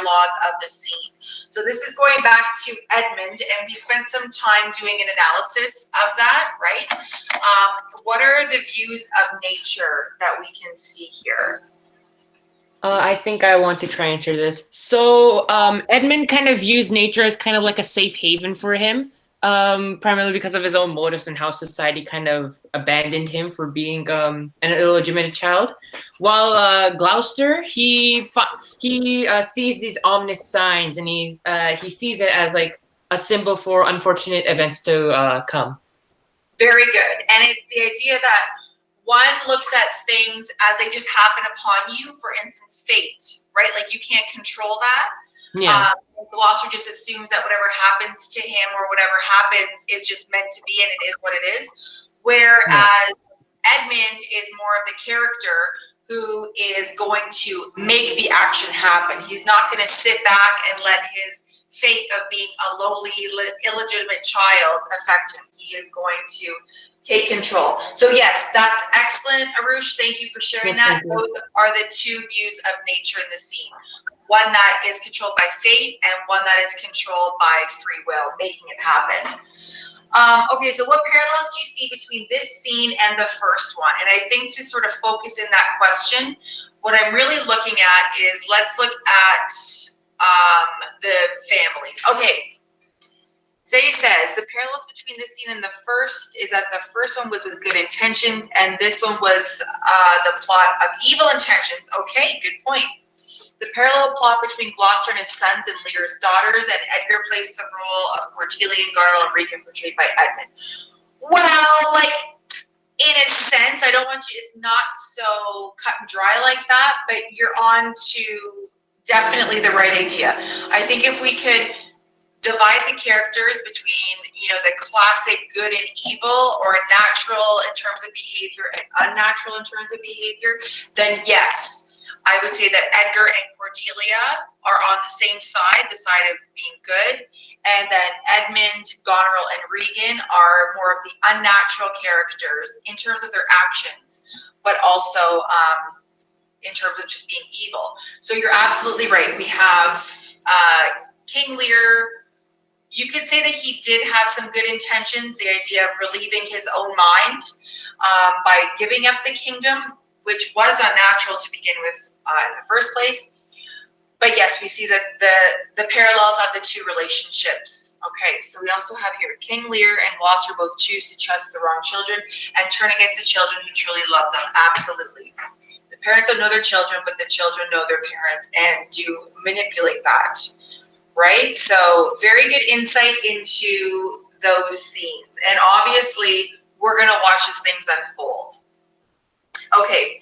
dialogue of the scene. So this is going back to Edmund, and we spent some time doing an analysis of that, right? What are the views of nature that we can see here? I think I want to try and answer this. So, Edmund kind of views nature as kind of like a safe haven for him, primarily because of his own motives and how society kind of abandoned him for being an illegitimate child. While Gloucester, he sees these ominous signs, and he sees it as like a symbol for unfortunate events to come. Very good. And it's the idea that one looks at things as they just happen upon you. For instance, fate, right? Like you can't control that. Yeah. Gloucester just assumes that whatever happens to him or whatever happens is just meant to be, and it is what it is. Whereas Edmund is more of the character who is going to make the action happen. He's not going to sit back and let his fate of being a lowly, illegitimate child affect him. He is going to take control. So yes, that's excellent, Arush. Thank you for sharing that. Those are the two views of nature in the scene. One that is controlled by fate and one that is controlled by free will, making it happen. Okay, so what parallels do you see between this scene and the first one? And I think to sort of focus in that question, what I'm really looking at is, let's look at the families. Okay, Zay says the parallels between this scene and the first is that the first one was with good intentions and this one was the plot of evil intentions. Okay, good point. The parallel plot between Gloucester and his sons and Lear's daughters, and Edgar plays the role of Cordelia and Goneril and Regan, portrayed by Edmund. Well, like, in a sense, I don't want you, it's not so cut and dry like that, but you're on to definitely the right idea. I think if we could divide the characters between, you know, the classic good and evil, or natural in terms of behavior and unnatural in terms of behavior, then yes, I would say that Edgar and Cordelia are on the same side, the side of being good, and then Edmund, Goneril, and Regan are more of the unnatural characters in terms of their actions, but also in terms of just being evil. So you're absolutely right. We have King Lear. You could say that he did have some good intentions, the idea of relieving his own mind by giving up the kingdom, which was unnatural to begin with in the first place. But yes, we see that the parallels of the two relationships. Okay, so we also have here King Lear and Gloucester both choose to trust the wrong children and turn against the children who truly love them. Absolutely. The parents don't know their children, but the children know their parents and do manipulate that. Right? So very good insight into those scenes. And obviously, we're going to watch as things unfold. Okay,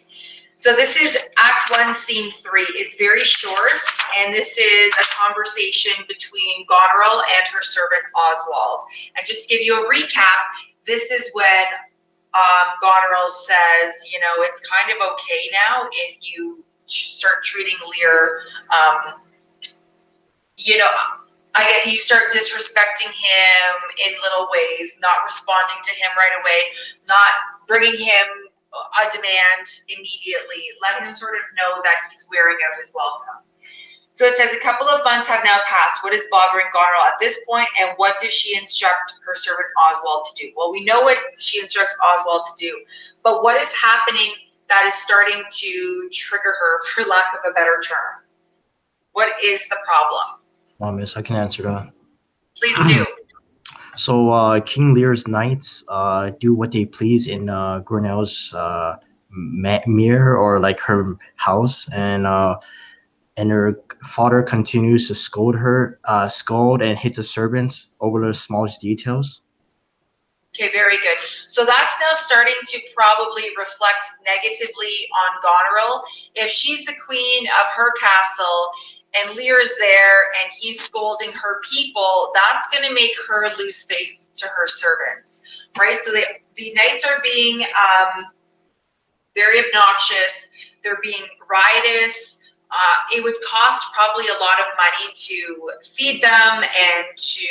so this is Act 1, Scene 3. It's very short, and this is a conversation between Goneril and her servant Oswald. And just to give you a recap, this is when Goneril says, you know, it's kind of okay now if you start treating Lear you know, you start disrespecting him in little ways, not responding to him right away, not bringing him a demand immediately, letting him sort of know that he's wearing out his welcome. So it says, a couple of months have now passed. What is bothering Goneril at this point, and what does she instruct her servant Oswald to do? Well, we know what she instructs Oswald to do, but what is happening that is starting to trigger her, for lack of a better term? What is the problem? Miss, I can answer that. Please do. So King Lear's knights do what they please in Goneril's mirror, or like her house, and her father continues to scold and hit the servants over the smallest details. Okay, very good. So that's now starting to probably reflect negatively on Goneril. If she's the queen of her castle and Lear is there and he's scolding her people, that's going to make her lose face to her servants, right? So the knights are being very obnoxious. They're being riotous. It would cost probably a lot of money to feed them and to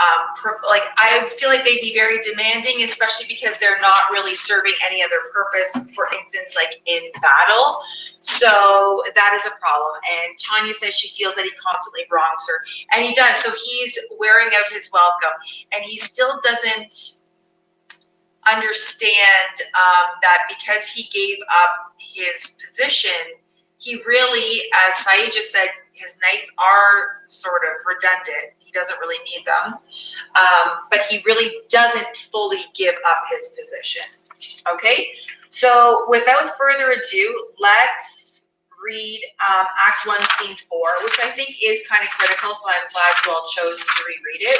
I feel like they'd be very demanding, especially because they're not really serving any other purpose, for instance, like in battle. So that is a problem. And Tanya says she feels that he constantly wrongs her. And he does. So he's wearing out his welcome. And he still doesn't understand that because he gave up his position, he really, as Saeed just said, his knights are sort of redundant. He doesn't really need them. But he really doesn't fully give up his position. Okay? So without further ado, let's read Act 1, Scene 4, which I think is kind of critical, so I'm glad you all chose to reread it.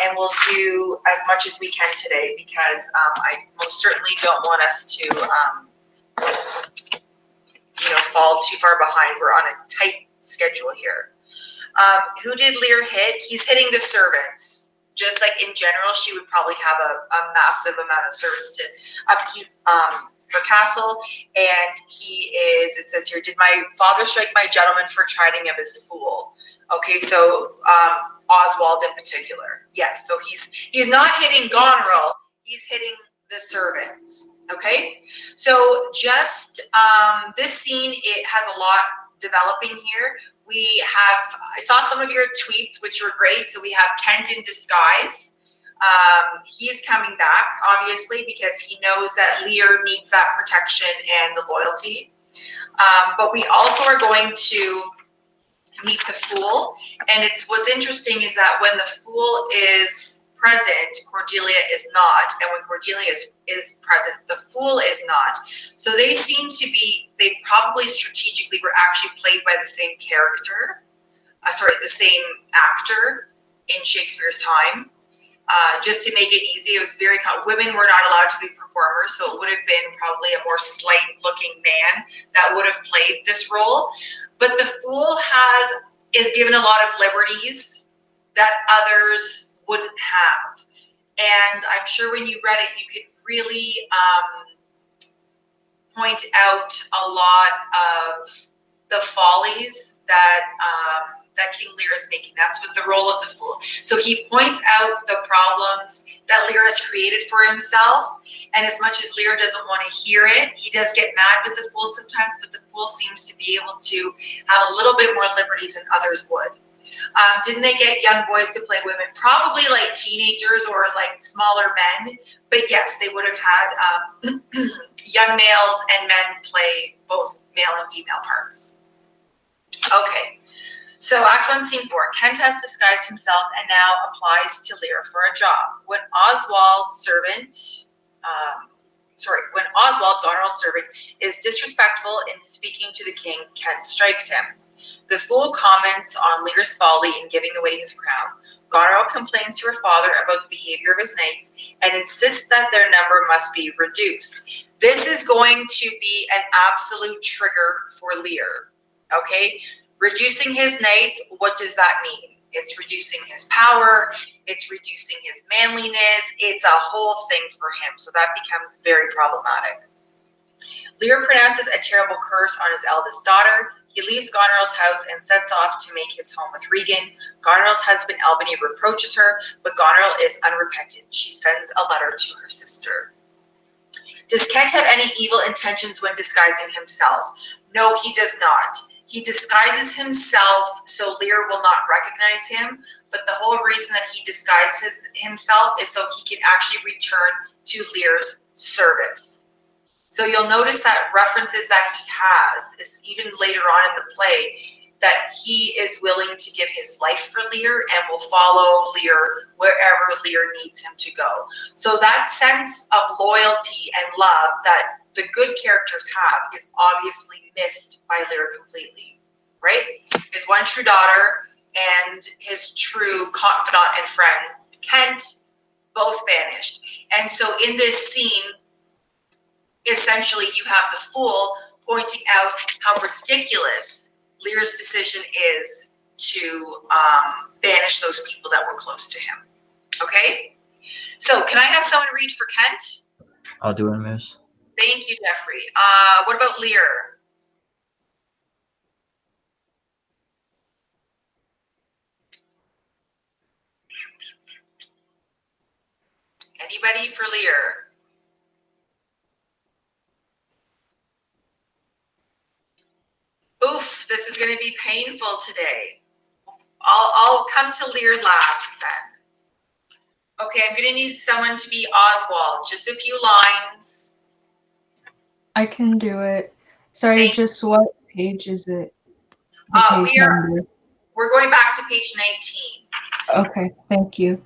And we'll do as much as we can today because I most certainly don't want us to fall too far behind. We're on a tight schedule here. Who did Lear hit? He's hitting the servants. Just like in general, she would probably have a massive amount of servants to upkeep her castle. And he is, it says here, did my father strike my gentleman for chiding of his fool? Okay, so Oswald in particular. Yes, so he's not hitting Goneril, he's hitting the servants. Okay, so just this scene, it has a lot developing here. I saw some of your tweets, which were great. So we have Kent in disguise. He's coming back, obviously, because he knows that Lear needs that protection and the loyalty. But we also are going to meet the Fool. And what's interesting is that when the Fool is present, Cordelia is not. And when Cordelia is present, the Fool is not. So they seem to be, they probably strategically were actually played by the same character, the same actor in Shakespeare's time. Just to make it easy, it was women were not allowed to be performers, so it would have been probably a more slight looking man that would have played this role. But the Fool is given a lot of liberties that others wouldn't have. And I'm sure when you read it, you could really point out a lot of the follies that King Lear is making. That's what the role of the Fool. So he points out the problems that Lear has created for himself. And as much as Lear doesn't want to hear it, he does get mad with the Fool sometimes, but the Fool seems to be able to have a little bit more liberties than others would. Didn't they get young boys to play women? Probably like teenagers or like smaller men. But yes, they would have had young males and men play both male and female parts. Okay, so Act 1, Scene 4. Kent has disguised himself and now applies to Lear for a job. When Oswald, Goneril's servant, is disrespectful in speaking to the king, Kent strikes him. The Fool comments on Lear's folly in giving away his crown. Goneril complains to her father about the behavior of his knights and insists that their number must be reduced. This is going to be an absolute trigger for Lear. Okay? Reducing his knights, what does that mean? It's reducing his power, it's reducing his manliness, it's a whole thing for him. So that becomes very problematic. Lear pronounces a terrible curse on his eldest daughter. He leaves Goneril's house and sets off to make his home with Regan. Goneril's husband Albany reproaches her, but Goneril is unrepentant. She sends a letter to her sister. Does Kent have any evil intentions when disguising himself? No, he does not. He disguises himself so Lear will not recognize him, but the whole reason that he disguises himself is so he can actually return to Lear's service. So you'll notice that references that he has, is even later on in the play, that he is willing to give his life for Lear and will follow Lear wherever Lear needs him to go. So that sense of loyalty and love that the good characters have is obviously missed by Lear completely, right? His one true daughter and his true confidant and friend, Kent, both vanished. And so in this scene, essentially you have the Fool pointing out how ridiculous Lear's decision is to banish those people that were close to him. Okay? So can I have someone read for Kent? I'll do it, miss. Thank you, Jeffrey. What about Lear? Anybody? Anybody for Lear? going to be painful today. I'll come to Lear last then. Okay, I'm going to need someone to be Oswald. Just a few lines. I can do it. Sorry, Thank- just what page is it? The page number. We're going back to page 19. Okay, thank you.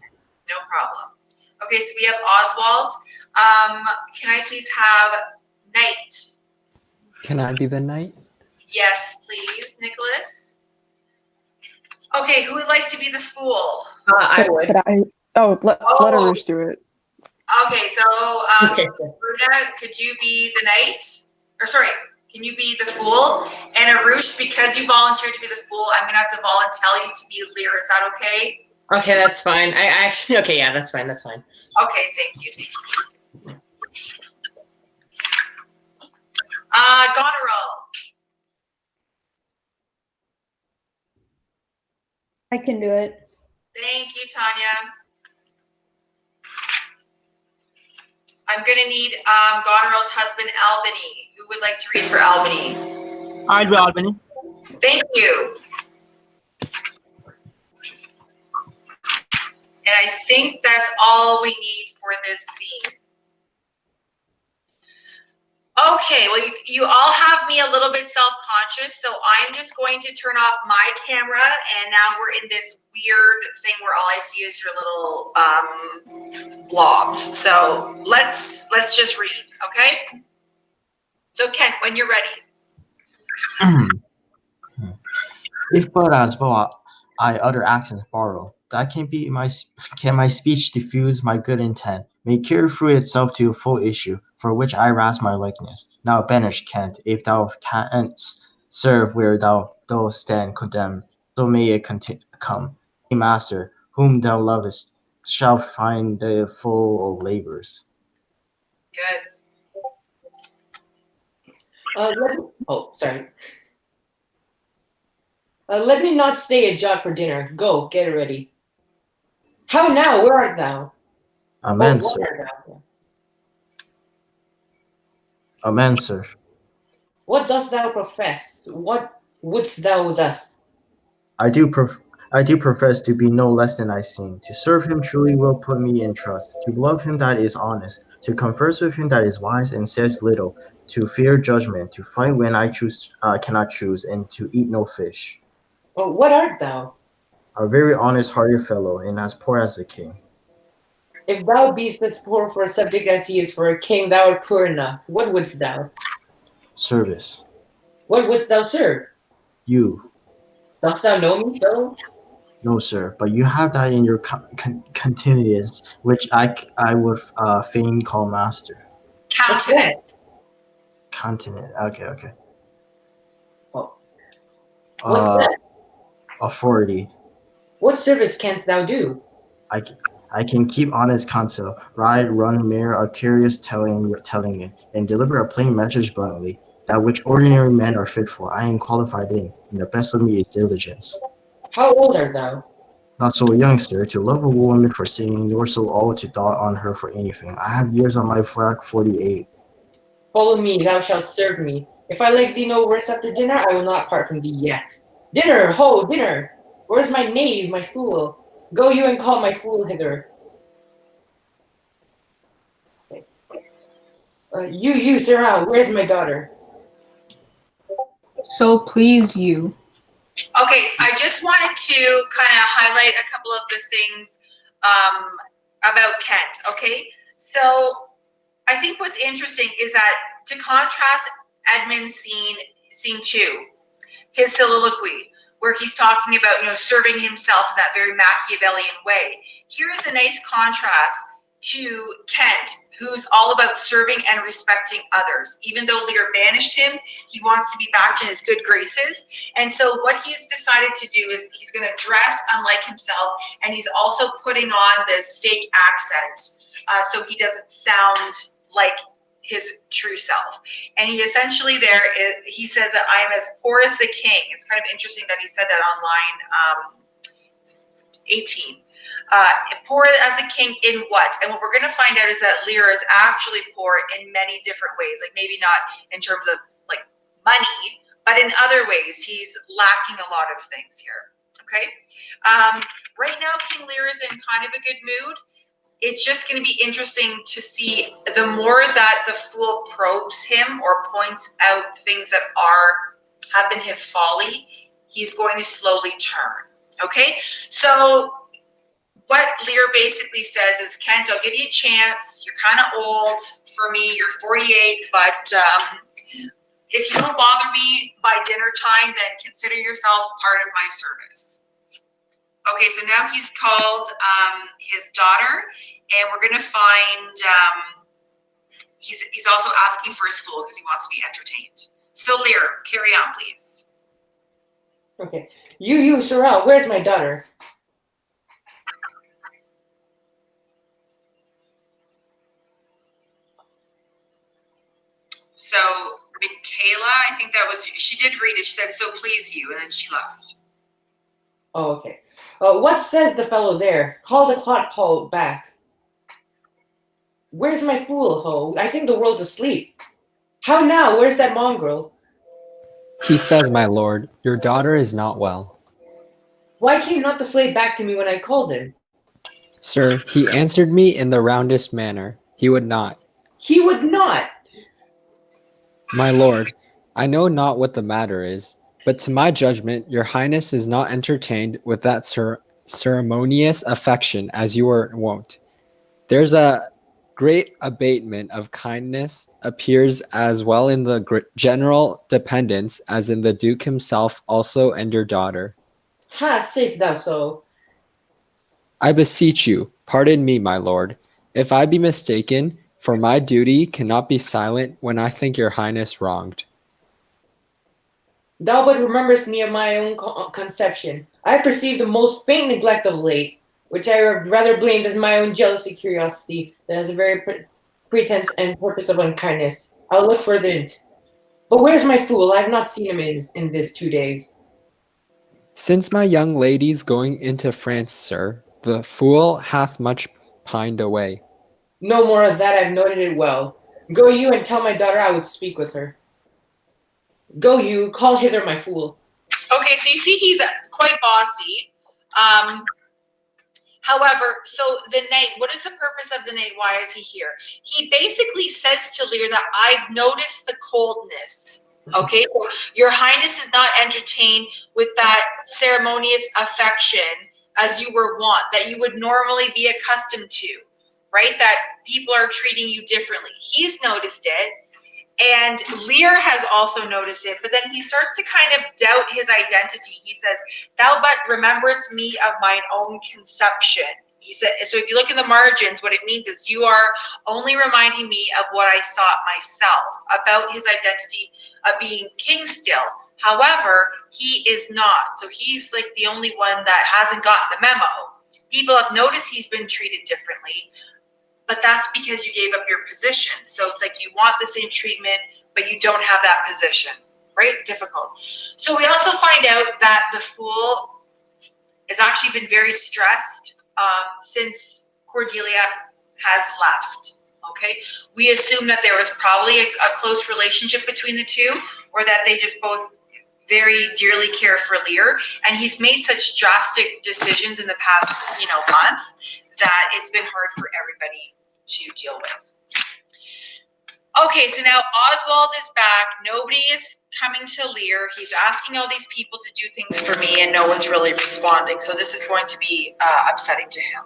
No problem. Okay, so we have Oswald. Can I please have Knight? Can I be the knight? Yes, please, Nicholas. Okay, who would like to be the fool? I would. Could I? Oh, let Arush do it. Okay, so Okay. Ruda, could you be the knight? Or sorry, can you be the fool? And Arush, because you volunteered to be the fool, I'm gonna have to volunteer you to be Lear. Is that okay? Okay, that's fine. I actually, okay, yeah, that's fine. That's fine. Okay, thank you. Goneril. I can do it. Thank you, Tanya. I'm gonna need Goneril's husband, Albany. Who would like to read for Albany? I'll be Albany. Thank you. And I think that's all we need for this scene. Okay, well, you all have me a little bit self-conscious, so I'm just going to turn off my camera, and now we're in this weird thing where all I see is your little blobs. So let's just read, okay? So Kent, when you're ready. If but as well I other accents borrow, that can my speech diffuse my good intent, may carry through itself to a full issue, for which I rasp my likeness. Now banish Kent, if thou canst serve where thou dost stand condemned, so may it come. A master, whom thou lovest, shall find the full of labors. Good. Sorry. Let me not stay a jot for dinner. Go, get it ready. How now? Where art thou? Amen, Oh, sir. where art thou? Amen, sir. What dost thou profess? What wouldst thou thus? I do profess to be no less than I seem. To serve him truly will put me in trust. To love him that is honest. To converse with him that is wise and says little. To fear judgment. To fight when I cannot choose. And to eat no fish. Oh, what art thou? A very honest-hearted fellow, and as poor as the king. If thou beest as poor for a subject as he is for a king, thou art poor enough. What wouldst thou? Service. What wouldst thou serve? You. Dost thou know me, fellow? No, sir, but you have that in your continuance, which I would fain call master. Countenance. Continent. Okay. Oh. What's that? Authority. What service canst thou do? I can keep honest counsel, ride, run, mere, a curious telling it, and deliver a plain message bluntly, that which ordinary men are fit for. I am qualified in, and the best of me is diligence. How old art thou? Not so young, sir, to love a woman for singing, nor so old to thought on her for anything. I have years on my flag, 48. Follow me, thou shalt serve me. If I like thee no worse after dinner, I will not part from thee yet. Dinner, ho, dinner! Where's my knave, my fool? Go you and call my fool hither. Okay. You, Sarah, where's my daughter? So please you. Okay, I just wanted to kind of highlight a couple of the things about Kent, okay? So I think what's interesting is that to contrast Edmund's scene 2, his soliloquy, where he's talking about, serving himself in that very Machiavellian way. Here is a nice contrast to Kent, who's all about serving and respecting others. Even though Lear banished him, he wants to be back in his good graces. And so what he's decided to do is he's going to dress unlike himself, and he's also putting on this fake accent so he doesn't sound like his true self. And he essentially he says that I am as poor as the king. It's kind of interesting that he said that on line 18. Poor as a king in what? And what we're going to find out is that Lear is actually poor in many different ways. Like maybe not in terms of like money, but in other ways, he's lacking a lot of things here. Okay. Right now, King Lear is in kind of a good mood. It's just going to be interesting to see the more that the Fool probes him or points out things that have been his folly, he's going to slowly turn. Okay. So what Lear basically says is, Kent, I'll give you a chance. You're kind of old for me. You're 48, but if you don't bother me by dinner time, then consider yourself part of my service. Okay, so now he's called his daughter, and we're going to find, he's also asking for his fool because he wants to be entertained. So Lear, carry on, please. Okay. You, Sorrel, where's my daughter? So Michaela, I think that was, she did read it. She said, so please you, and then she left. Oh, okay. What says the fellow there? Call the clock Paul back. Where's my fool, ho? I think the world's asleep. How now? Where's that mongrel? He says, my lord, your daughter is not well. Why came not the slave back to me when I called him? Sir, he answered me in the roundest manner. He would not. He would not. My lord, I know not what the matter is, but to my judgment, your highness is not entertained with that ceremonious affection as you are wont. There's a great abatement of kindness appears as well in the general dependence as in the duke himself also and your daughter. Ha, sayst thou so? I beseech you, pardon me, my lord, if I be mistaken, for my duty cannot be silent when I think your highness wronged. Thou but rememberest me of my own conception. I perceive the most faint neglect of late, which I rather blamed as my own jealousy curiosity than as a very pretense and purpose of unkindness. I'll look further into. But where's my fool? I have not seen him in this 2 days. Since my young lady's going into France, sir, the fool hath much pined away. No more of that, I've noted it well. Go you and tell my daughter I would speak with her. Go you, call hither my fool. Okay, so you see he's quite bossy. However, so the knight, what is the purpose of the knight? Why is he here? He basically says to Lear that I've noticed the coldness. Okay, so your highness is not entertained with that ceremonious affection as you were wont, that you would normally be accustomed to, right? That people are treating you differently. He's noticed it. And Lear has also noticed it, but then he starts to kind of doubt his identity. He says, thou but rememberest me of mine own conception. He said, so if you look in the margins, what it means is you are only reminding me of what I thought myself about his identity of being king still. However, he is not. So he's like the only one that hasn't gotten the memo. People have noticed he's been treated differently, but that's because you gave up your position. So it's like you want the same treatment, but you don't have that position, right? Difficult. So we also find out that the fool has actually been very stressed since Cordelia has left, okay? We assume that there was probably a close relationship between the two, or that they just both very dearly care for Lear. And he's made such drastic decisions in the past, month that it's been hard for everybody to deal with. Okay, so now Oswald is back. Nobody is coming to Lear. He's asking all these people to do things for me, and no one's really responding. So this is going to be upsetting to him.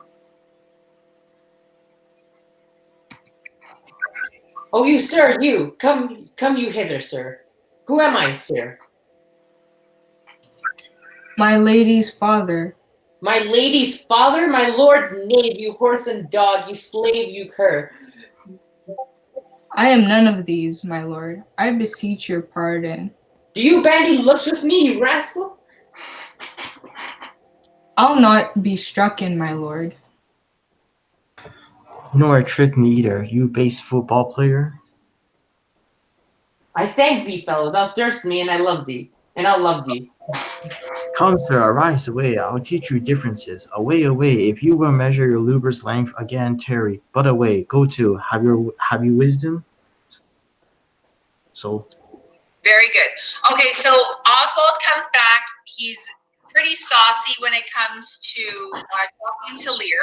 Oh, you, sir, you. Come you hither, sir. Who am I, sir? My lady's father. My lady's father? My lord's knave, you horse and dog, you slave, you cur. I am none of these, my lord. I beseech your pardon. Do you bandy looks with me, you rascal? I'll not be struck in, my lord. Nor trick me either, you base football player. I thank thee, fellow. Thou servest me, and I love thee, and I'll love thee. Come, sir, arise away. I'll teach you differences. Away, away. If you will measure your luber's length again, tarry. But away, go to. Have you wisdom? So. Very good. Okay, so Oswald comes back. He's pretty saucy when it comes to talking to Lear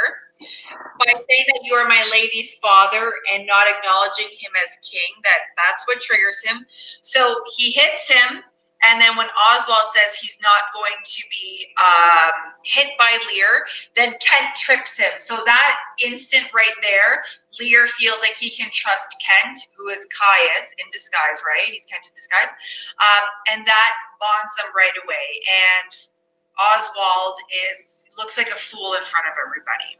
by saying that you are my lady's father and not acknowledging him as king. That's what triggers him. So he hits him, and then when Oswald says he's not going to be hit by Lear, then Kent trips him. So that instant right there, Lear feels like he can trust Kent, who is Caius in disguise, right? He's Kent in disguise. And that bonds them right away. And Oswald looks like a fool in front of everybody.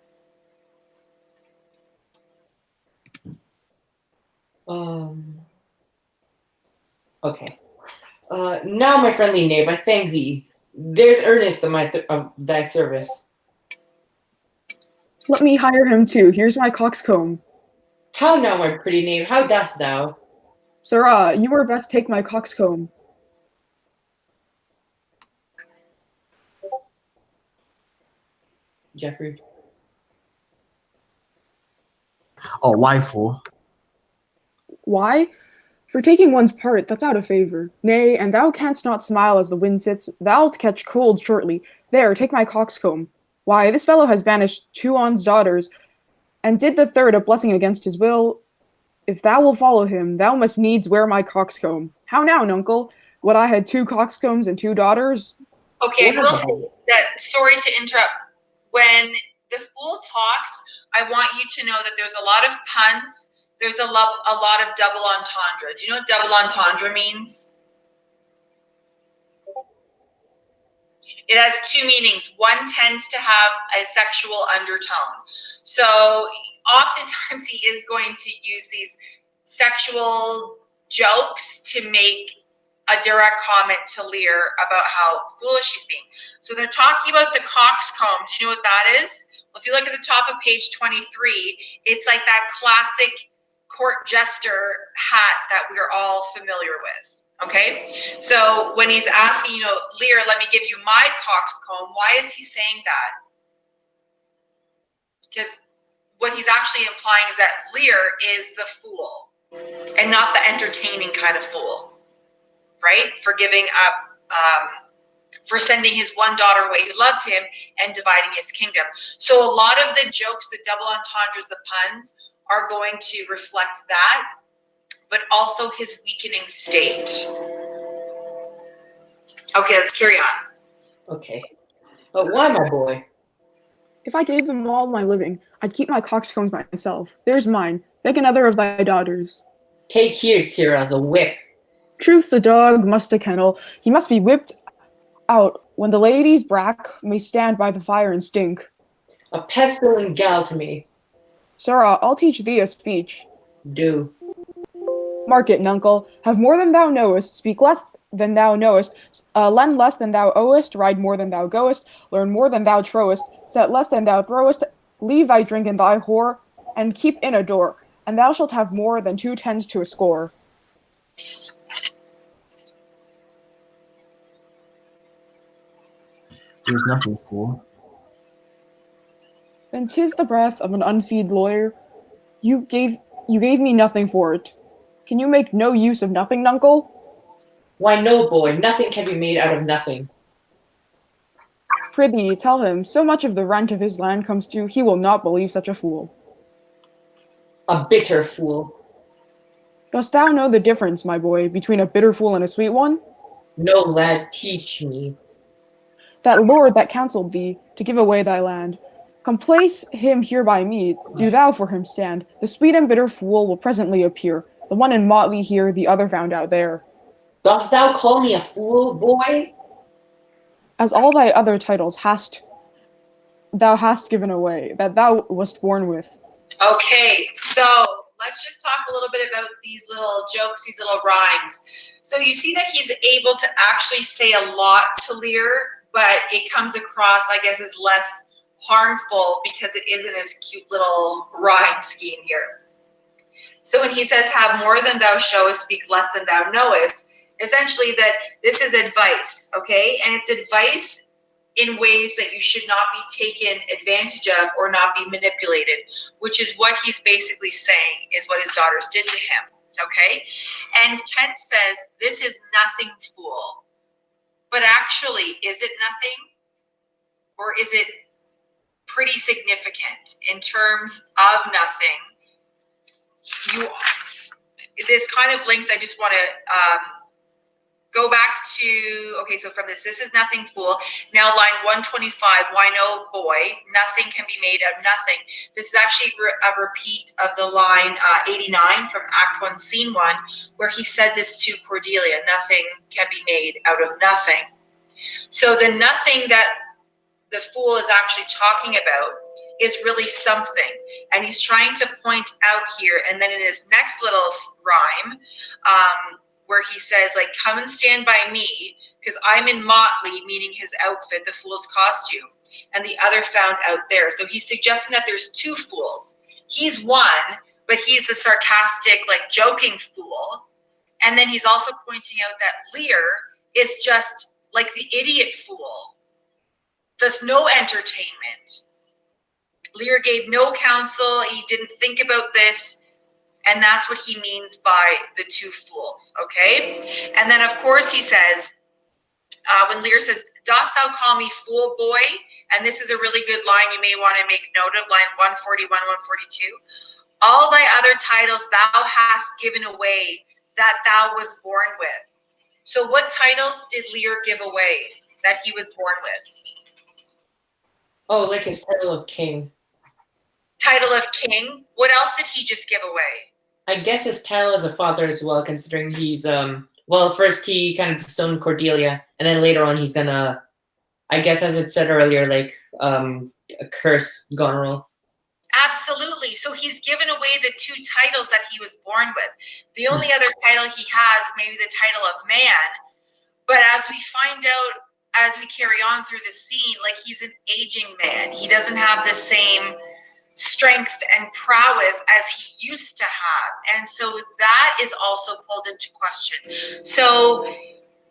Okay. Now, my friendly knave, I thank thee. There's Ernest of thy service. Let me hire him too. Here's my coxcomb. How now, my pretty knave? How dost thou? Sirrah, you were best take my coxcomb. Jeffrey. Oh, why, fool? Why? For taking one's part, that's out of favor. Nay, and thou canst not smile as the wind sits. Thou'lt catch cold shortly. There, take my coxcomb. Why, this fellow has banished Tuon's daughters, and did the third a blessing against his will. If thou will follow him, thou must needs wear my coxcomb. How now, nuncle? Would I had 2 coxcombs and 2 daughters? Okay, I will say that, sorry to interrupt, when the fool talks, I want you to know that there's a lot of puns, there's a lot of double entendre. Do you know what double entendre means? It has 2 meanings. One tends to have a sexual undertone. So oftentimes he is going to use these sexual jokes to make a direct comment to Lear about how foolish he's being. So they're talking about the coxcomb. Do you know what that is? Well, if you look at the top of page 23, it's like that classic court jester hat that we're all familiar with. Okay, so when he's asking, Lear, let me give you my coxcomb, why is he saying that? Because what he's actually implying is that Lear is the fool and not the entertaining kind of fool, right? For giving up, for sending his one daughter away who loved him and dividing his kingdom. So a lot of the jokes, the double entendres, the puns are going to reflect that, but also his weakening state. Okay, let's carry on. Okay. But why, my boy? If I gave them all my living, I'd keep my coxcombs myself. There's mine. Take another of thy daughters. Take here, Sirrah, the whip. Truth's a dog, must a kennel. He must be whipped out when the lady's brack may stand by the fire and stink. A pestilent gal to me. Sirrah, I'll teach thee a speech. Do. Mark it, nuncle. Have more than thou knowest, speak less than thou knowest, lend less than thou owest, ride more than thou goest, learn more than thou trowest, set less than thou throwest, leave thy drink and thy whore, and keep in a door, and thou shalt have more than 2 tens to a score. There's nothing, fool. Then 'tis the breath of an unfeed lawyer. You gave me nothing for it. Can you make no use of nothing, nuncle? Why, no, boy, nothing can be made out of nothing. Prithee, tell him, so much of the rent of his land comes to, he will not believe such a fool. A bitter fool. Dost thou know the difference, my boy, between a bitter fool and a sweet one? No, lad, teach me. That lord that counselled thee to give away thy land, complace him here by me, do thou for him stand. The sweet and bitter fool will presently appear, the one in motley here, the other found out there. Dost thou call me a fool, boy? As all thy other titles thou hast given away, that thou wast born with. Okay, so let's just talk a little bit about these little jokes, these little rhymes. So you see that he's able to actually say a lot to Lear, but it comes across, I guess, as less harmful because it isn't his cute little rhyme scheme here. So when he says, have more than thou showest, speak less than thou knowest, essentially that this is advice, okay? And it's advice in ways that you should not be taken advantage of or not be manipulated, which is what he's basically saying is what his daughters did to him, Okay? And Kent says, this is nothing, fool. But actually, is it nothing? Or is it pretty significant in terms of nothing? This kind of links, I just want to go back to, okay, so from this is nothing, fool. Now line 125, why no, boy, nothing can be made of nothing. This is actually a repeat of the line 89 from Act 1, Scene 1, where he said this to Cordelia, nothing can be made out of nothing. So the nothing that the fool is actually talking about is really something. And he's trying to point out here, and then in his next little rhyme, where he says, like, come and stand by me, because I'm in motley, meaning his outfit, the fool's costume, and the other found out there. So he's suggesting that there's two fools. He's one, but he's a sarcastic, like, joking fool. And then he's also pointing out that Lear is just like the idiot fool. There's no entertainment. Lear gave no counsel. He didn't think about this. And that's what he means by the two fools, okay? And then, of course, he says, when Lear says, dost thou call me fool, boy? And this is a really good line you may want to make note of, line 141, 142. All thy other titles thou hast given away that thou was born with. So what titles did Lear give away that he was born with? Oh, like his title of king. Title of king. What else did he just give away? I guess his title as a father as well, considering he's well, first he kind of disowned Cordelia, and then later on he's gonna, I guess as it said earlier, like curse Goneril. Absolutely. So he's given away the two titles that he was born with. The only other title he has, maybe the title of man, but as we find out as we carry on through the scene, like, he's an aging man. He doesn't have the same strength and prowess as he used to have. And so that is also pulled into question. So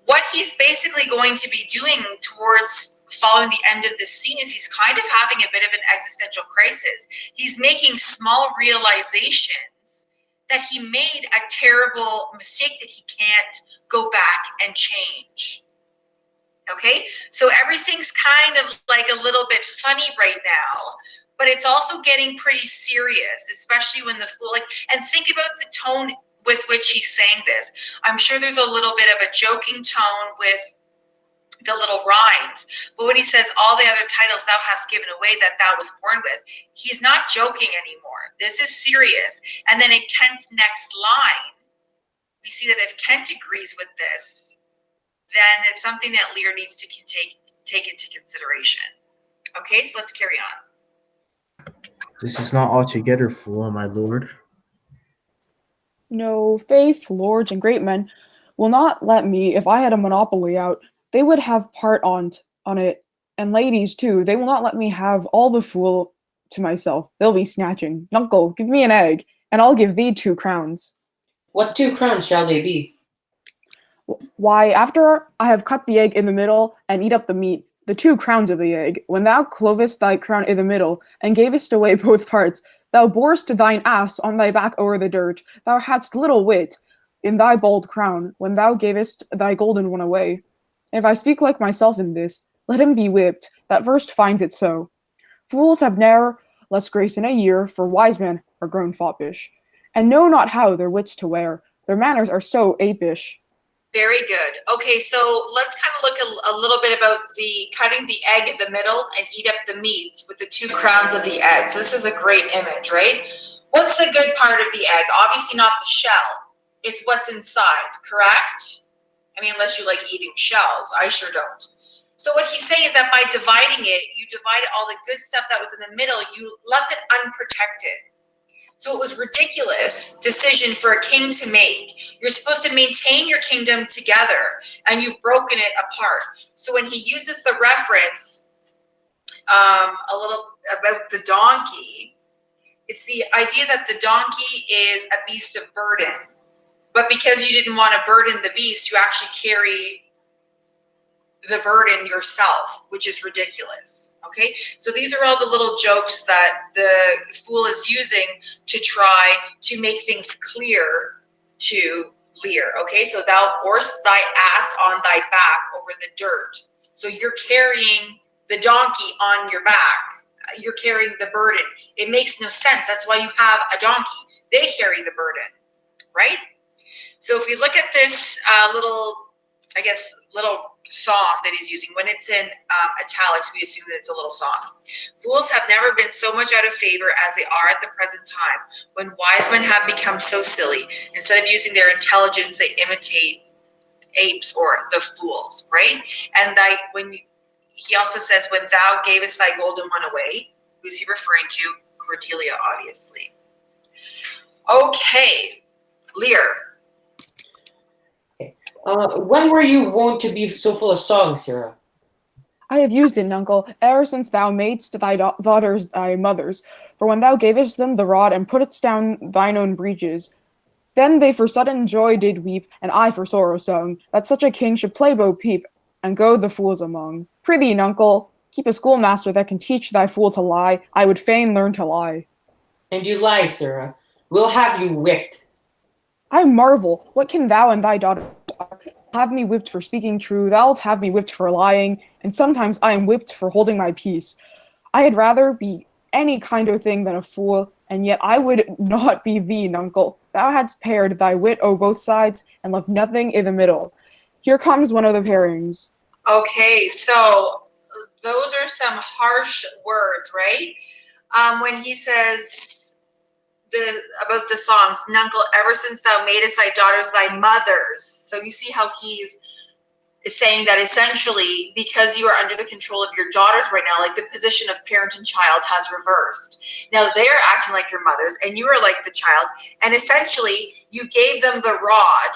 what he's basically going to be doing towards following the end of this scene is he's kind of having a bit of an existential crisis. He's making small realizations that he made a terrible mistake that he can't go back and change. Okay, so everything's kind of like a little bit funny right now, but it's also getting pretty serious, especially when the fool, like, and think about the tone with which he's saying this. I'm sure there's a little bit of a joking tone with the little rhymes, but when he says all the other titles thou hast given away that thou was born with, he's not joking anymore. This is serious. And then in Kent's next line, we see that if Kent agrees with this, then it's something that Lear needs to take into consideration. Okay, so let's carry on. This is not altogether fool, my lord. No, faith, lords, and great men will not let me. If I had a monopoly out, they would have part on it. And ladies, too, they will not let me have all the fool to myself. They'll be snatching. Nuncle, give me an egg, and I'll give thee 2 crowns. What 2 crowns shall they be? Why, after I have cut the egg in the middle and eat up the meat, the 2 crowns of the egg, when thou clovest thy crown in the middle, and gavest away both parts, thou borest thine ass on thy back o'er the dirt. Thou hadst little wit in thy bald crown, when thou gavest thy golden one away. If I speak like myself in this, let him be whipped that first finds it so. Fools have ne'er less grace in a year, for wise men are grown foppish, and know not how their wits to wear. Their manners are so apish. Very good. Okay, so let's kind of look a little bit about the cutting the egg in the middle and eat up the meat with the 2 crowns of the egg. So this is a great image, right? What's the good part of the egg? Obviously not the shell. It's what's inside, correct? I mean, unless you like eating shells. I sure don't. So what he's saying is that by dividing it, you divided all the good stuff that was in the middle, you left it unprotected. So it was a ridiculous decision for a king to make. You're supposed to maintain your kingdom together, and you've broken it apart. So when he uses the reference a little about the donkey, it's the idea that the donkey is a beast of burden. But because you didn't want to burden the beast, you actually carry the burden yourself, which is ridiculous. Okay, so these are all the little jokes that the fool is using to try to make things clear to Lear. Okay, so thou borest thy ass on thy back over the dirt. So you're carrying the donkey on your back. You're carrying the burden. It makes no sense. That's why you have a donkey. They carry the burden, right? So if we look at this little song that he's using, when it's in italics, we assume that it's a little song. Fools have never been so much out of favor as they are at the present time, when wise men have become so silly. Instead of using their intelligence, they imitate apes or the fools, right? And he also says, when thou gavest thy golden one away, who's he referring to? Cordelia, obviously. Okay, Lear. When were you wont to be so full of songs, Sarah? I have used it, uncle, ever since thou madest thy daughters thy mothers. For when thou gavest them the rod and puttest down thine own breeches, then they for sudden joy did weep, and I for sorrow sung, that such a king should play Bo Peep, and go the fools among. Prithee, uncle, keep a schoolmaster that can teach thy fool to lie. I would fain learn to lie. And you lie, Sarah. We'll have you whipped. I marvel, what can thou and thy daughter have me whipped for speaking true, thou'lt have me whipped for lying, and sometimes I am whipped for holding my peace. I had rather be any kind of thing than a fool, and yet I would not be thee, nuncle. Thou hadst paired thy wit o' both sides, and left nothing in the middle. Here comes one of the pairings. Okay, so those are some harsh words, right? When he says about the songs, nuncle, ever since thou madest thy daughters thy mothers. So you see how he's saying that essentially, because you are under the control of your daughters right now, like the position of parent and child has reversed. Now they're acting like your mothers and you are like the child, and essentially you gave them the rod,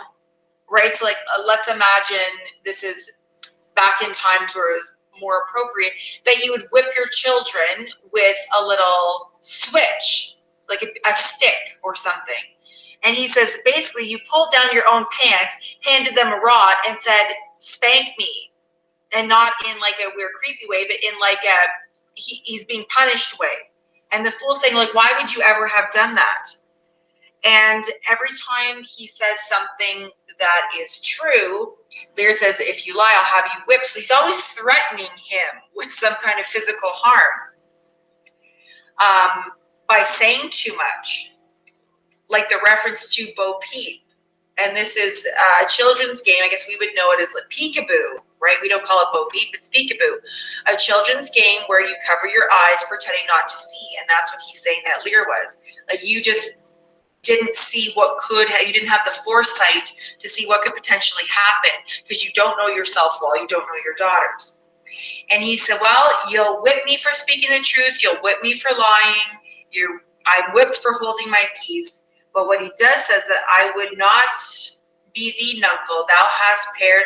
right? So like, let's imagine this is back in times where it was more appropriate, that you would whip your children with a little switch, like a stick or something. And he says, basically, you pulled down your own pants, handed them a rod, and said, spank me. And not in like a weird, creepy way, but in like he's being punished way. And the fool's saying, like, why would you ever have done that? And every time he says something that is true, Lear says, if you lie, I'll have you whipped. So he's always threatening him with some kind of physical harm by saying too much, like the reference to Bo Peep. And this is a children's game. I guess we would know it as like peekaboo, right? We don't call it Bo Peep, it's peekaboo. A children's game where you cover your eyes pretending not to see. And that's what he's saying that Lear was. Like you just didn't see what could have, you didn't have the foresight to see what could potentially happen because you don't know yourself well, you don't know your daughters. And he said, well, you'll whip me for speaking the truth, you'll whip me for lying, I'm whipped for holding my peace. But what he does says that I would not be thee, nuncle, thou hast paired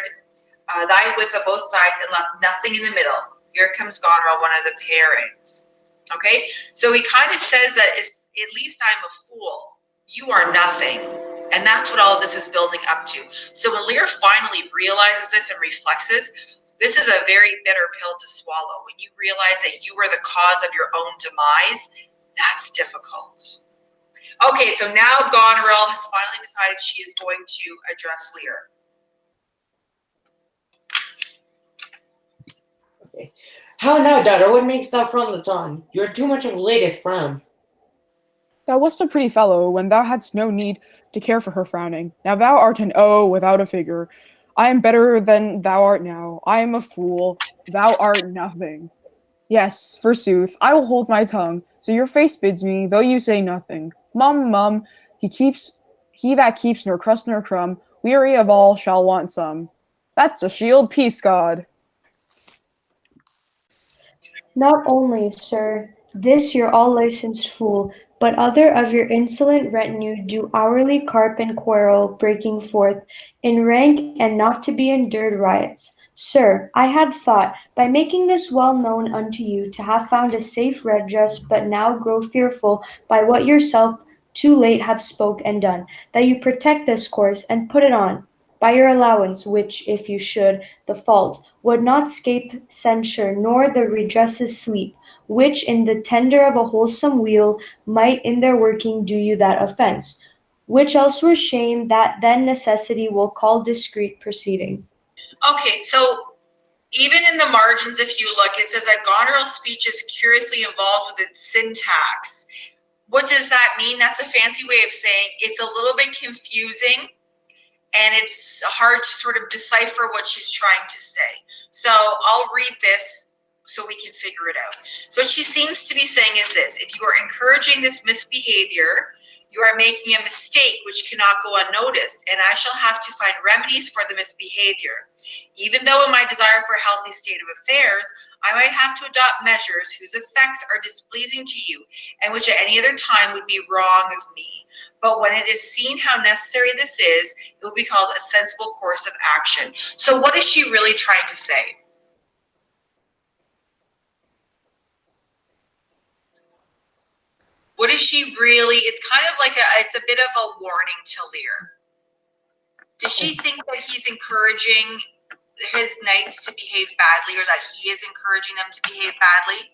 thy wit of both sides and left nothing in the middle. Here comes Goneril, one of the pairings. Okay, so he kind of says that at least I'm a fool. You are nothing. And that's what all of this is building up to. So when Lear finally realizes this and reflexes, this is a very bitter pill to swallow. When you realize that you were the cause of your own demise, that's difficult. Okay, so now Goneril has finally decided she is going to address Lear. Okay. How now, daughter? What makes thou frown the tongue? You are too much of latest frown. Thou wast a pretty fellow when thou hadst no need to care for her frowning. Now thou art an O without a figure. I am better than thou art now. I am a fool. Thou art nothing. Yes, forsooth, I will hold my tongue. So your face bids me, though you say nothing. Mum, mum, he that keeps nor crust nor crumb, weary of all shall want some. That's a shield, peace god. Not only, sir, this your all licensed fool, but other of your insolent retinue do hourly carp and quarrel, breaking forth in rank and not to be endured riots. Sir, I had thought, by making this well known unto you, to have found a safe redress, but now grow fearful by what yourself too late have spoke and done, that you protect this course and put it on, by your allowance, which, if you should, the fault, would not scape censure, nor the redresses sleep, which in the tender of a wholesome weal might in their working do you that offense. which else were shame that then necessity will call discreet proceeding. Okay, so even in the margins, if you look, it says that Goneril speech is curiously involved with its syntax. What does that mean? That's a fancy way of saying it's a little bit confusing and it's hard to sort of decipher what she's trying to say. So I'll read this so we can figure it out. So what she seems to be saying is this: if you are encouraging this misbehavior, you are making a mistake which cannot go unnoticed, and I shall have to find remedies for the misbehavior. Even though in my desire for a healthy state of affairs, I might have to adopt measures whose effects are displeasing to you, and which at any other time would be wrong of me. But when it is seen how necessary this is, it will be called a sensible course of action. So what is she really trying to say? What is she really, it's kind of like it's a bit of a warning to Lear. Does she think that he's encouraging his knights to behave badly, or that he is encouraging them to behave badly?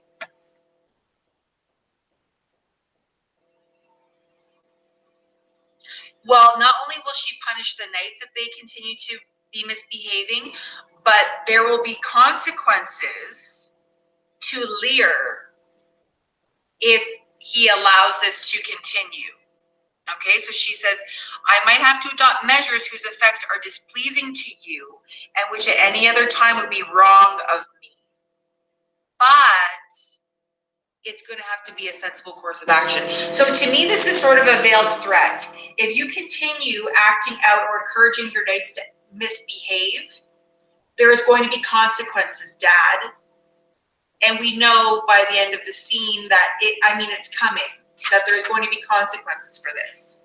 Well, not only will she punish the knights if they continue to be misbehaving, but there will be consequences to Lear if he allows this to continue. Okay, so she says, I might have to adopt measures whose effects are displeasing to you and which at any other time would be wrong of me. But it's going to have to be a sensible course of action. So to me, this is sort of a veiled threat. If you continue acting out or encouraging your knights to misbehave, there is going to be consequences, Dad. And we know by the end of the scene that it's coming, that there's going to be consequences for this.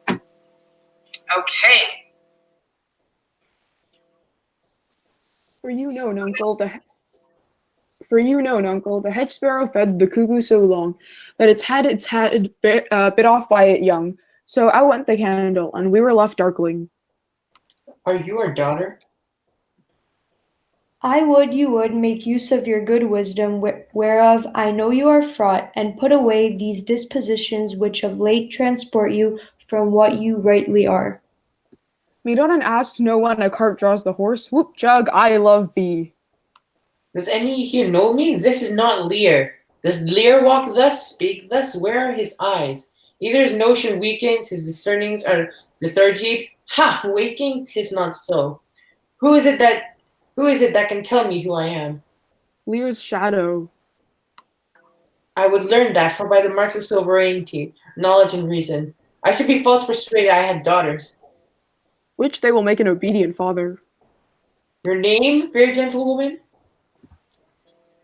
Okay. For you know, Nuncle, the hedge sparrow fed the cuckoo so long that its head bit off by it young. So out went the candle, and we were left darkling. Are you our daughter? I would you would make use of your good wisdom, whereof I know you are fraught, and put away these dispositions which of late transport you from what you rightly are. Me don't an ass no one a cart draws the horse. Whoop jug, I love thee. Does any here know me? This is not Lear. Does Lear walk thus, speak thus? Where are his eyes? Either his notion weakens, his discernings are lethargied. Ha! Waking, 'tis not so. Who is it that can tell me who I am? Lear's shadow. I would learn that, for by the marks of sovereignty, knowledge and reason, I should be false persuaded I had daughters. Which they will make an obedient father. Your name, fair gentlewoman?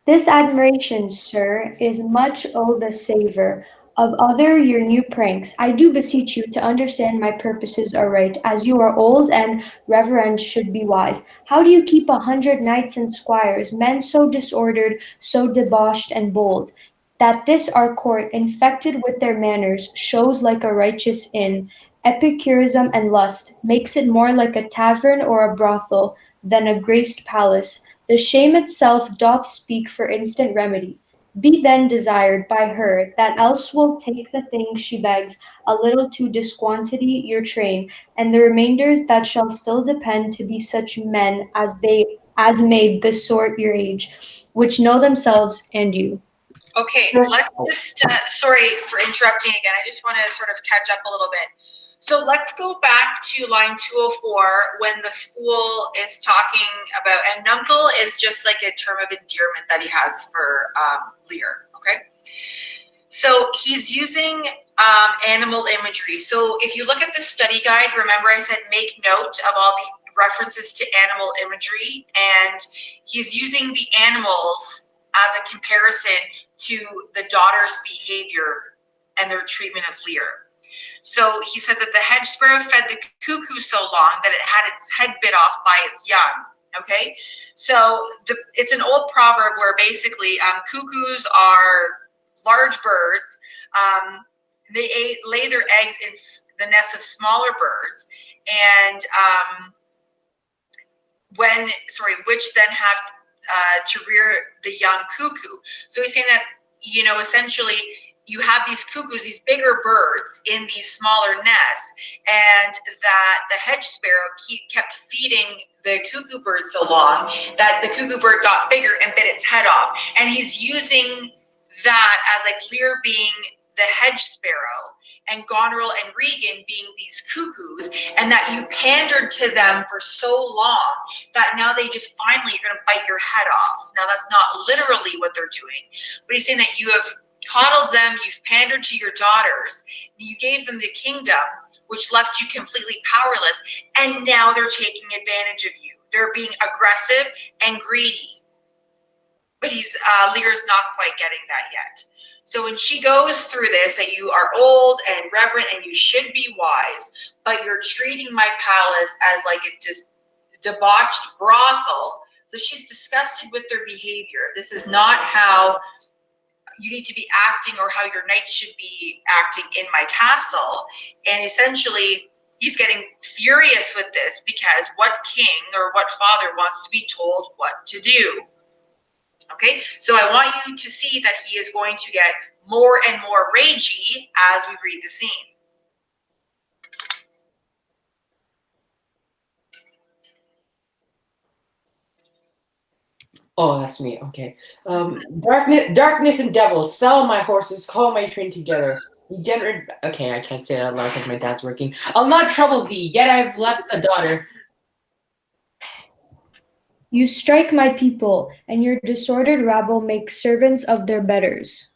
This admiration, sir, is much o' the savour of other your new pranks. I do beseech you to understand my purposes aright, as you are old and reverend should be wise. How do you keep 100 knights and squires, men so disordered, so debauched and bold, that this our court, infected with their manners, shows like a righteous inn, epicurism and lust, makes it more like a tavern or a brothel than a graced palace. The shame itself doth speak for instant remedy. Be then desired by her that else will take the thing she begs a little to disquantity your train, and the remainders that shall still depend to be such men as may besort your age, which know themselves and you. Okay, let's just, sorry for interrupting again. I just want to sort of catch up a little bit. So let's go back to line 204 when the fool is talking about, and nuncle is just like a term of endearment that he has for Lear, okay? So he's using animal imagery. So if you look at the study guide, remember I said make note of all the references to animal imagery, and he's using the animals as a comparison to the daughter's behavior and their treatment of Lear. So he said that the hedge sparrow fed the cuckoo so long that it had its head bit off by its young. Okay, so it's an old proverb where basically cuckoos are large birds. They lay their eggs in the nests of smaller birds, and which then have to rear the young cuckoo. So he's saying that essentially you have these cuckoos, these bigger birds in these smaller nests, and that the hedge sparrow kept feeding the cuckoo bird so long that the cuckoo bird got bigger and bit its head off. And he's using that as like Lear being the hedge sparrow and Goneril and Regan being these cuckoos, and that you pandered to them for so long that now they just finally are going to bite your head off. Now that's not literally what they're doing, but he's saying that you have coddled them, you've pandered to your daughters, you gave them the kingdom, which left you completely powerless, and now they're taking advantage of you. They're being aggressive and greedy. But Lear's not quite getting that yet. So when she goes through this, that you are old and reverent and you should be wise, but you're treating my palace as like a just debauched brothel. So she's disgusted with their behavior. This is not how you need to be acting or how your knights should be acting in my castle. And essentially, he's getting furious with this because what king or what father wants to be told what to do? Okay, so I want you to see that he is going to get more and more ragey as we read the scene. Oh, that's me. Okay. Darkness and devils, sell my horses, call my train together. Okay, I can't say that out loud because my dad's working. I'll not trouble thee, yet I've left a daughter. You strike my people, and your disordered rabble make servants of their betters.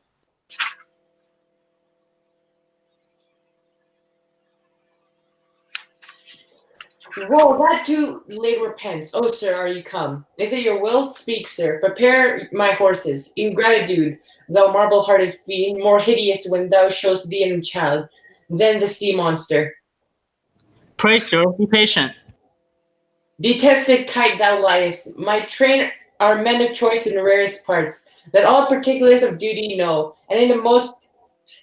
Whoa, that too late repents. Oh, sir, are you come? Is it your will? Speak, sir. Prepare my horses. Ingratitude, thou marble-hearted fiend, more hideous when thou showst thee in a child than the sea monster. Pray, sir, be patient. Detested kite, thou liest. My train are men of choice and rarest parts, that all particulars of duty know, and in the most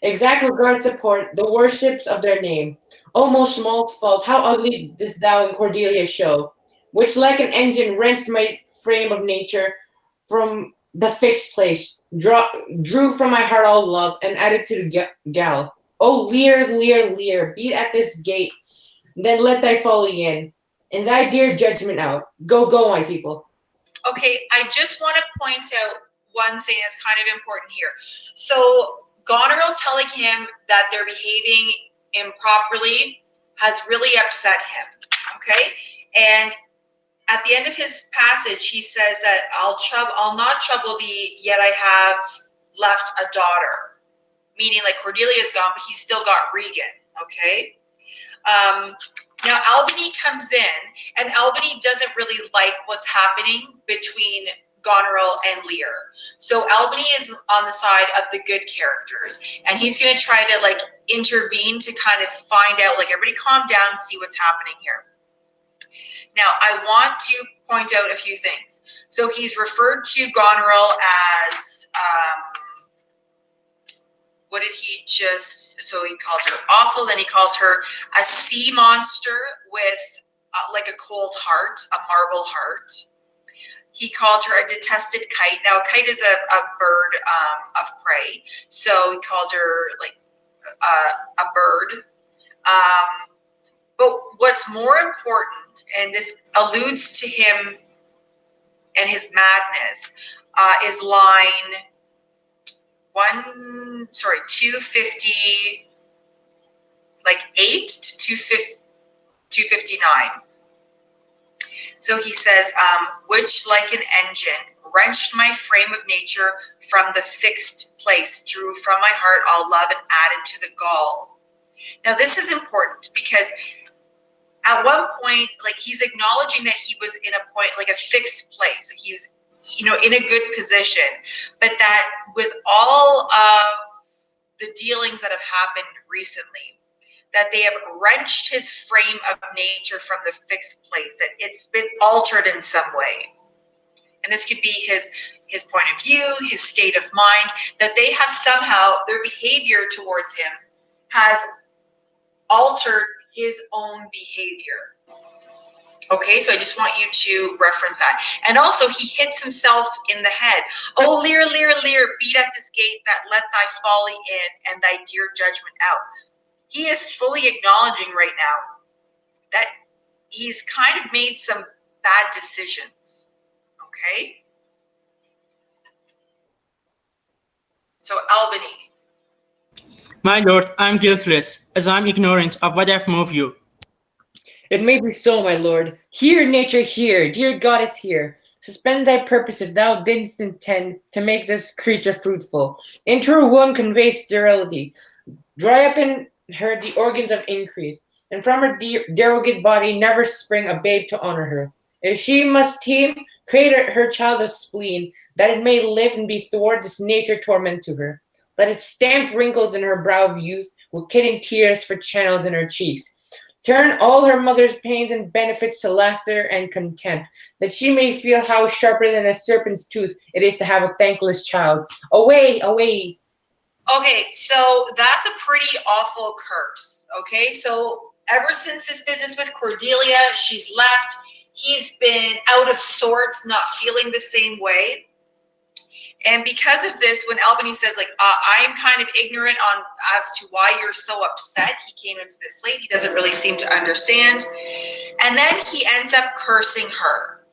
exact regard support the worships of their name. O most small fault, how ugly dost thou in Cordelia show, which like an engine wrenched my frame of nature from the fixed place, drew from my heart all love, and added to the gal. O Lear, Lear, Lear, beat at this gate, then let thy folly in, and thy dear judgment out. Go, go, my people. Okay, I just want to point out one thing that's kind of important here. So Goneril telling him that they're behaving improperly has really upset him, okay? And at the end of his passage, he says that I'll not trouble thee, yet I have left a daughter. Meaning like Cordelia's gone, but he's still got Regan, okay? Now Albany comes in, and Albany doesn't really like what's happening between Goneril and Lear. So Albany is on the side of the good characters, and he's going to try to like intervene to kind of find out, like, everybody calm down, see what's happening here. Now I want to point out a few things. So he's referred to Goneril as what did he just, so he calls her awful, then he calls her a sea monster with like a cold heart, a marble heart. He called her a detested kite. Now, a kite is a bird of prey, so he called her like a bird. But what's more important, and this alludes to him and his madness, is line 250, like 8 to 259. So he says, which like an engine wrenched my frame of nature from the fixed place, drew from my heart all love and added to the gall. Now this is important because at one point, like, he's acknowledging that he was in a point, like a fixed place. He was, in a good position, but that with all of the dealings that have happened recently, that they have wrenched his frame of nature from the fixed place, that it's been altered in some way. And this could be his point of view, his state of mind, that they have somehow, their behavior towards him has altered his own behavior. Okay, so I just want you to reference that. And also, he hits himself in the head. Oh, Lear, Lear, Lear, beat at this gate that let thy folly in and thy dear judgment out. He is fully acknowledging right now that he's kind of made some bad decisions. Okay? So, Albany. My lord, I am guiltless, as I am ignorant of what hath moved you. It may be so, my lord. Hear, nature, hear, dear goddess, hear. Suspend thy purpose if thou didst intend to make this creature fruitful. Into her womb convey sterility. Dry up in her the organs of increase, and from her derogate body never spring a babe to honor her. If she must teem, create her child of spleen, that it may live and be thwart this nature torment to her. Let it stamp wrinkles in her brow of youth, with kidding tears for channels in her cheeks. Turn all her mother's pains and benefits to laughter and content, that she may feel how sharper than a serpent's tooth it is to have a thankless child. Away, away. Okay, so that's a pretty awful curse. Okay, so ever since this business with Cordelia, she's left. He's been out of sorts, not feeling the same way. And because of this, when Albany says, like, I am kind of ignorant on as to why you're so upset, he came into this late, he doesn't really seem to understand. And then he ends up cursing her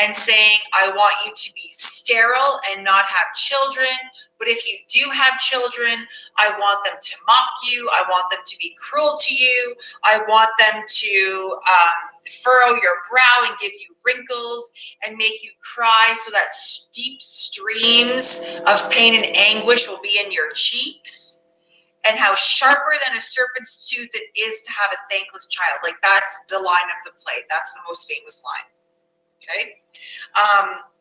and saying, I want you to be sterile and not have children. But if you do have children, I want them to mock you. I want them to be cruel to you. I want them to furrow your brow and give you wrinkles and make you cry so that deep streams of pain and anguish will be in your cheeks. And how sharper than a serpent's tooth it is to have a thankless child. Like, that's the line of the play. That's the most famous line. Okay?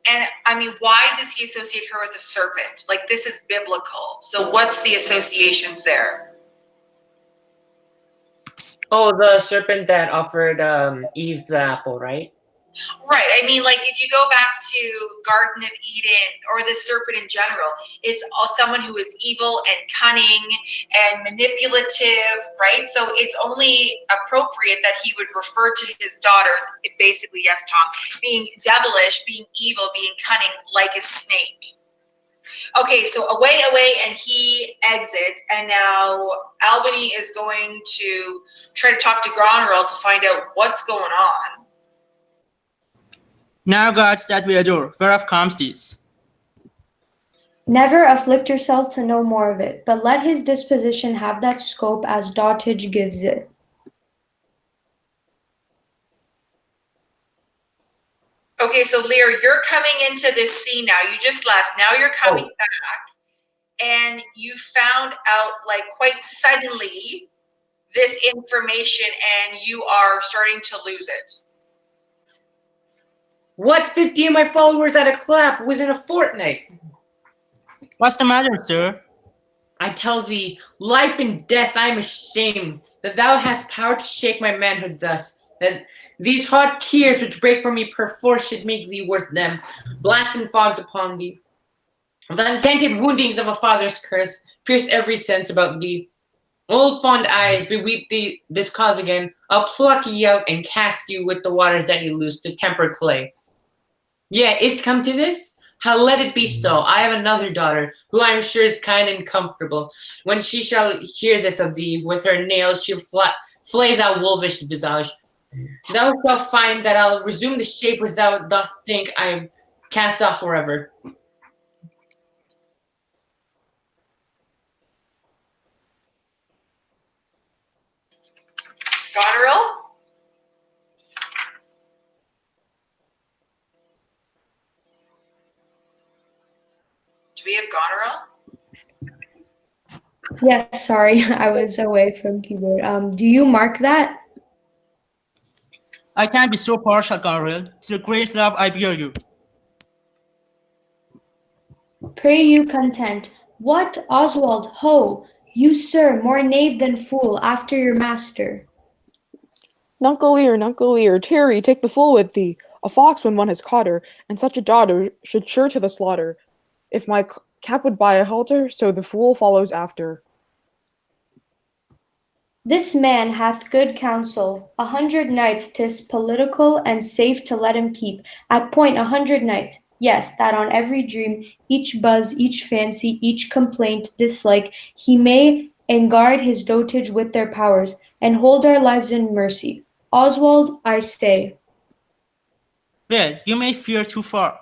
And I mean, why does he associate her with a serpent? Like, this is biblical. So what's the associations there? Oh, the serpent that offered Eve the apple, right? Right. I mean, like, if you go back to Garden of Eden or the serpent in general, it's someone who is evil and cunning and manipulative, right? So it's only appropriate that he would refer to his daughters, basically, yes, Tom, being devilish, being evil, being cunning, like a snake. Okay, so away, and he exits, and now Albany is going to try to talk to Goneril to find out what's going on. Now, gods that we adore, whereof comes this? Never afflict yourself to know more of it, but let his disposition have that scope as dotage gives it. Okay, so Lear, you're coming into this scene now. You just left. Now you're coming back, and you found out, like, quite suddenly this information, and you are starting to lose it. What? 50 of my followers at a clap within a fortnight? What's the matter, sir? I tell thee, life and death I am ashamed, that thou hast power to shake my manhood thus, that these hot tears which break from me perforce should make thee worth them. Blasts and fogs upon thee. The untented woundings of a father's curse pierce every sense about thee. Old fond eyes beweep thee this cause again. I'll pluck ye out and cast you with the waters that you lose to temper clay. Yeah, is't come to this? How let it be so. I have another daughter, who I am sure is kind and comfortable. When she shall hear this of thee, with her nails she'll flay thou wolvish visage. Thou shalt find that I'll resume the shape which thou dost think I have cast off forever. Goneril? Do we have Goneril? Yes, sorry, I was away from keyboard. Do you mark that? I can't be so partial, Goneril, to the great love I bear you. Pray you content. What, Oswald, ho! You, sir, more knave than fool, after your master. Nuncle Lear, tarry, take the fool with thee. A fox when one has caught her, and such a daughter should sure to the slaughter. If my cap would buy a halter, so the fool follows after. This man hath good counsel. 100 knights 'tis political and safe to let him keep. At point 100 knights. Yes, that on every dream, each buzz, each fancy, each complaint, dislike, he may enguard his dotage with their powers, and hold our lives in mercy. Oswald, I say. Well, you may fear too far.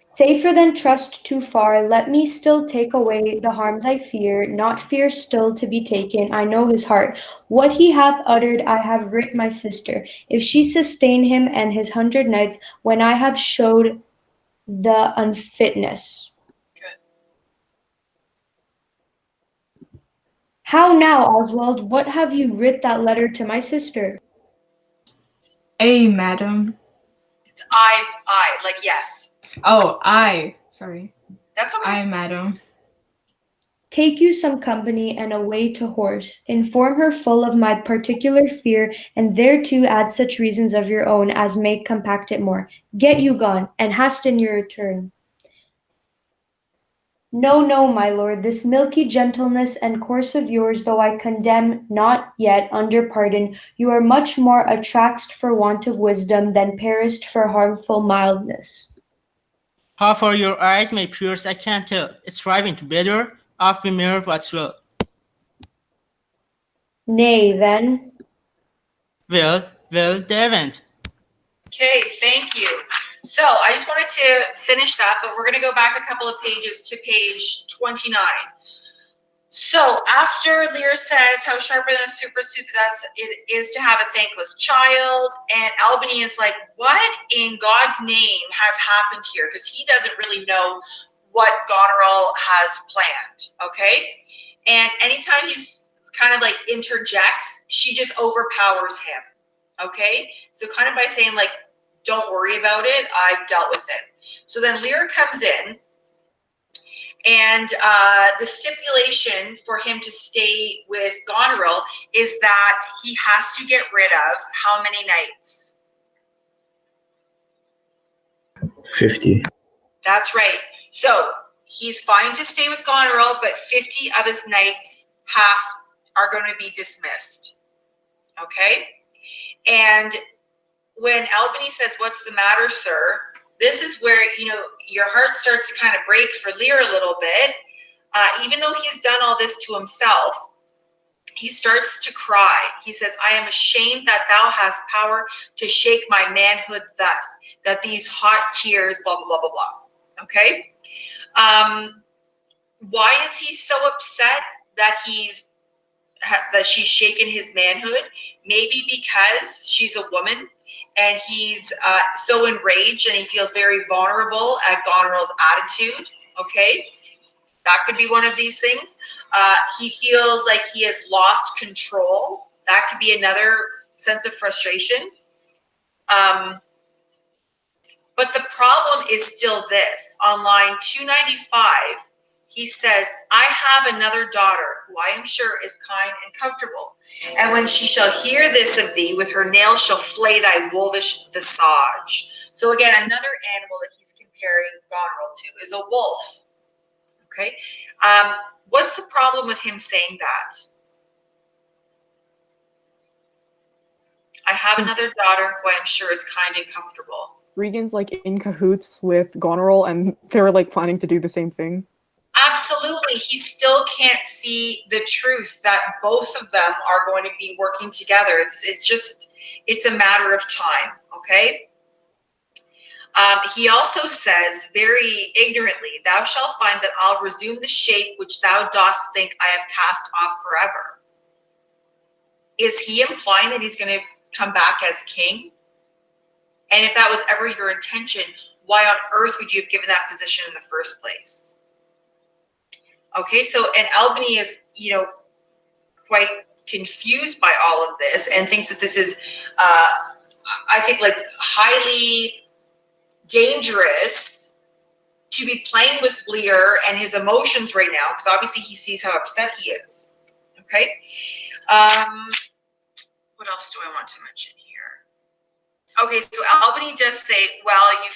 Safer than trust too far, let me still take away the harms I fear, not fear still to be taken. I know his heart. What he hath uttered I have writ my sister. If she sustain him and his 100 knights, when I have showed the unfitness. Good. How now, Oswald? What have you writ that letter to my sister? Madam. It's like yes. Oh, sorry. That's okay. Madam. Take you some company and away to horse. Inform her full of my particular fear, and thereto add such reasons of your own as may compact it more. Get you gone, and hasten your return. No, no, my lord, this milky gentleness and course of yours, though I condemn not yet under pardon, you are much more attraxed for want of wisdom than perished for harmful mildness. How far your eyes may pierce, I can't tell. Striving to better, off we mirror what's well. Nay, then. Well, the event. Okay, thank you. So I just wanted to finish that, but we're going to go back a couple of pages to page 29. So after Lear says how sharper than a supersuit us it is to have a thankless child, and Albany is like, what in God's name has happened here? Because he doesn't really know what Goneril has planned, okay? And anytime he's kind of like interjects, she just overpowers him, okay? So kind of by saying like, don't worry about it, I've dealt with it. So then Lear comes in, and the stipulation for him to stay with Goneril is that he has to get rid of how many knights? 50. That's right. So he's fine to stay with Goneril, but 50 of his knights, half, are going to be dismissed. Okay? And when Albany says, what's the matter, sir? This is where, your heart starts to kind of break for Lear a little bit. Even though he's done all this to himself, he starts to cry. He says, I am ashamed that thou hast power to shake my manhood thus, that these hot tears, blah, blah, blah, blah, blah. Okay? Why is he so upset that she's shaken his manhood? Maybe because she's a woman and he's so enraged and he feels very vulnerable at Goneril's attitude. Okay? That could be one of these things. He feels like he has lost control. That could be another sense of frustration. But the problem is still this. On line 295, he says, I have another daughter who I am sure is kind and comfortable. And when she shall hear this of thee, with her nails shall flay thy wolvish visage. So again, another animal that he's comparing Goneril to is a wolf. Okay, what's the problem with him saying that? I have another daughter who I'm sure is kind and comfortable. Regan's like in cahoots with Goneril, and they're like planning to do the same thing. Absolutely, he still can't see the truth that both of them are going to be working together. It's a matter of time. Okay. He also says very ignorantly, thou shalt find that I'll resume the shape which thou dost think I have cast off forever. Is he implying that he's going to come back as king? And if that was ever your intention, why on earth would you have given that position in the first place? Okay, so, and Albany is, quite confused by all of this and thinks that this is, I think, like highly dangerous to be playing with Lear and his emotions right now, because obviously he sees how upset he is. Okay. What else do I want to mention here? Okay, so Albany does say, well, you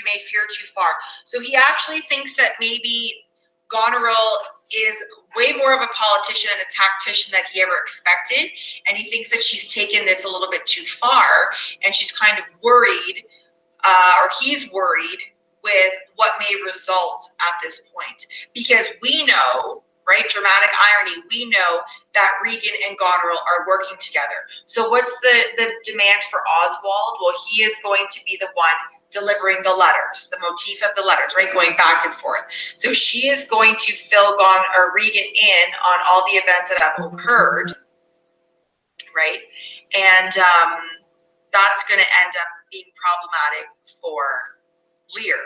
may fear too far. So he actually thinks that maybe Goneril is way more of a politician and a tactician than he ever expected, and he thinks that she's taken this a little bit too far, and she's kind of worried, or he's worried with what may result at this point. Because we know, right, dramatic irony, we know that Regan and Goneril are working together. So what's the demand for Oswald? Well, he is going to be the one delivering the letters, the motif of the letters, right, going back and forth. So she is going to fill Regan in on all the events that have occurred, right? And that's going to end up being problematic for Lear.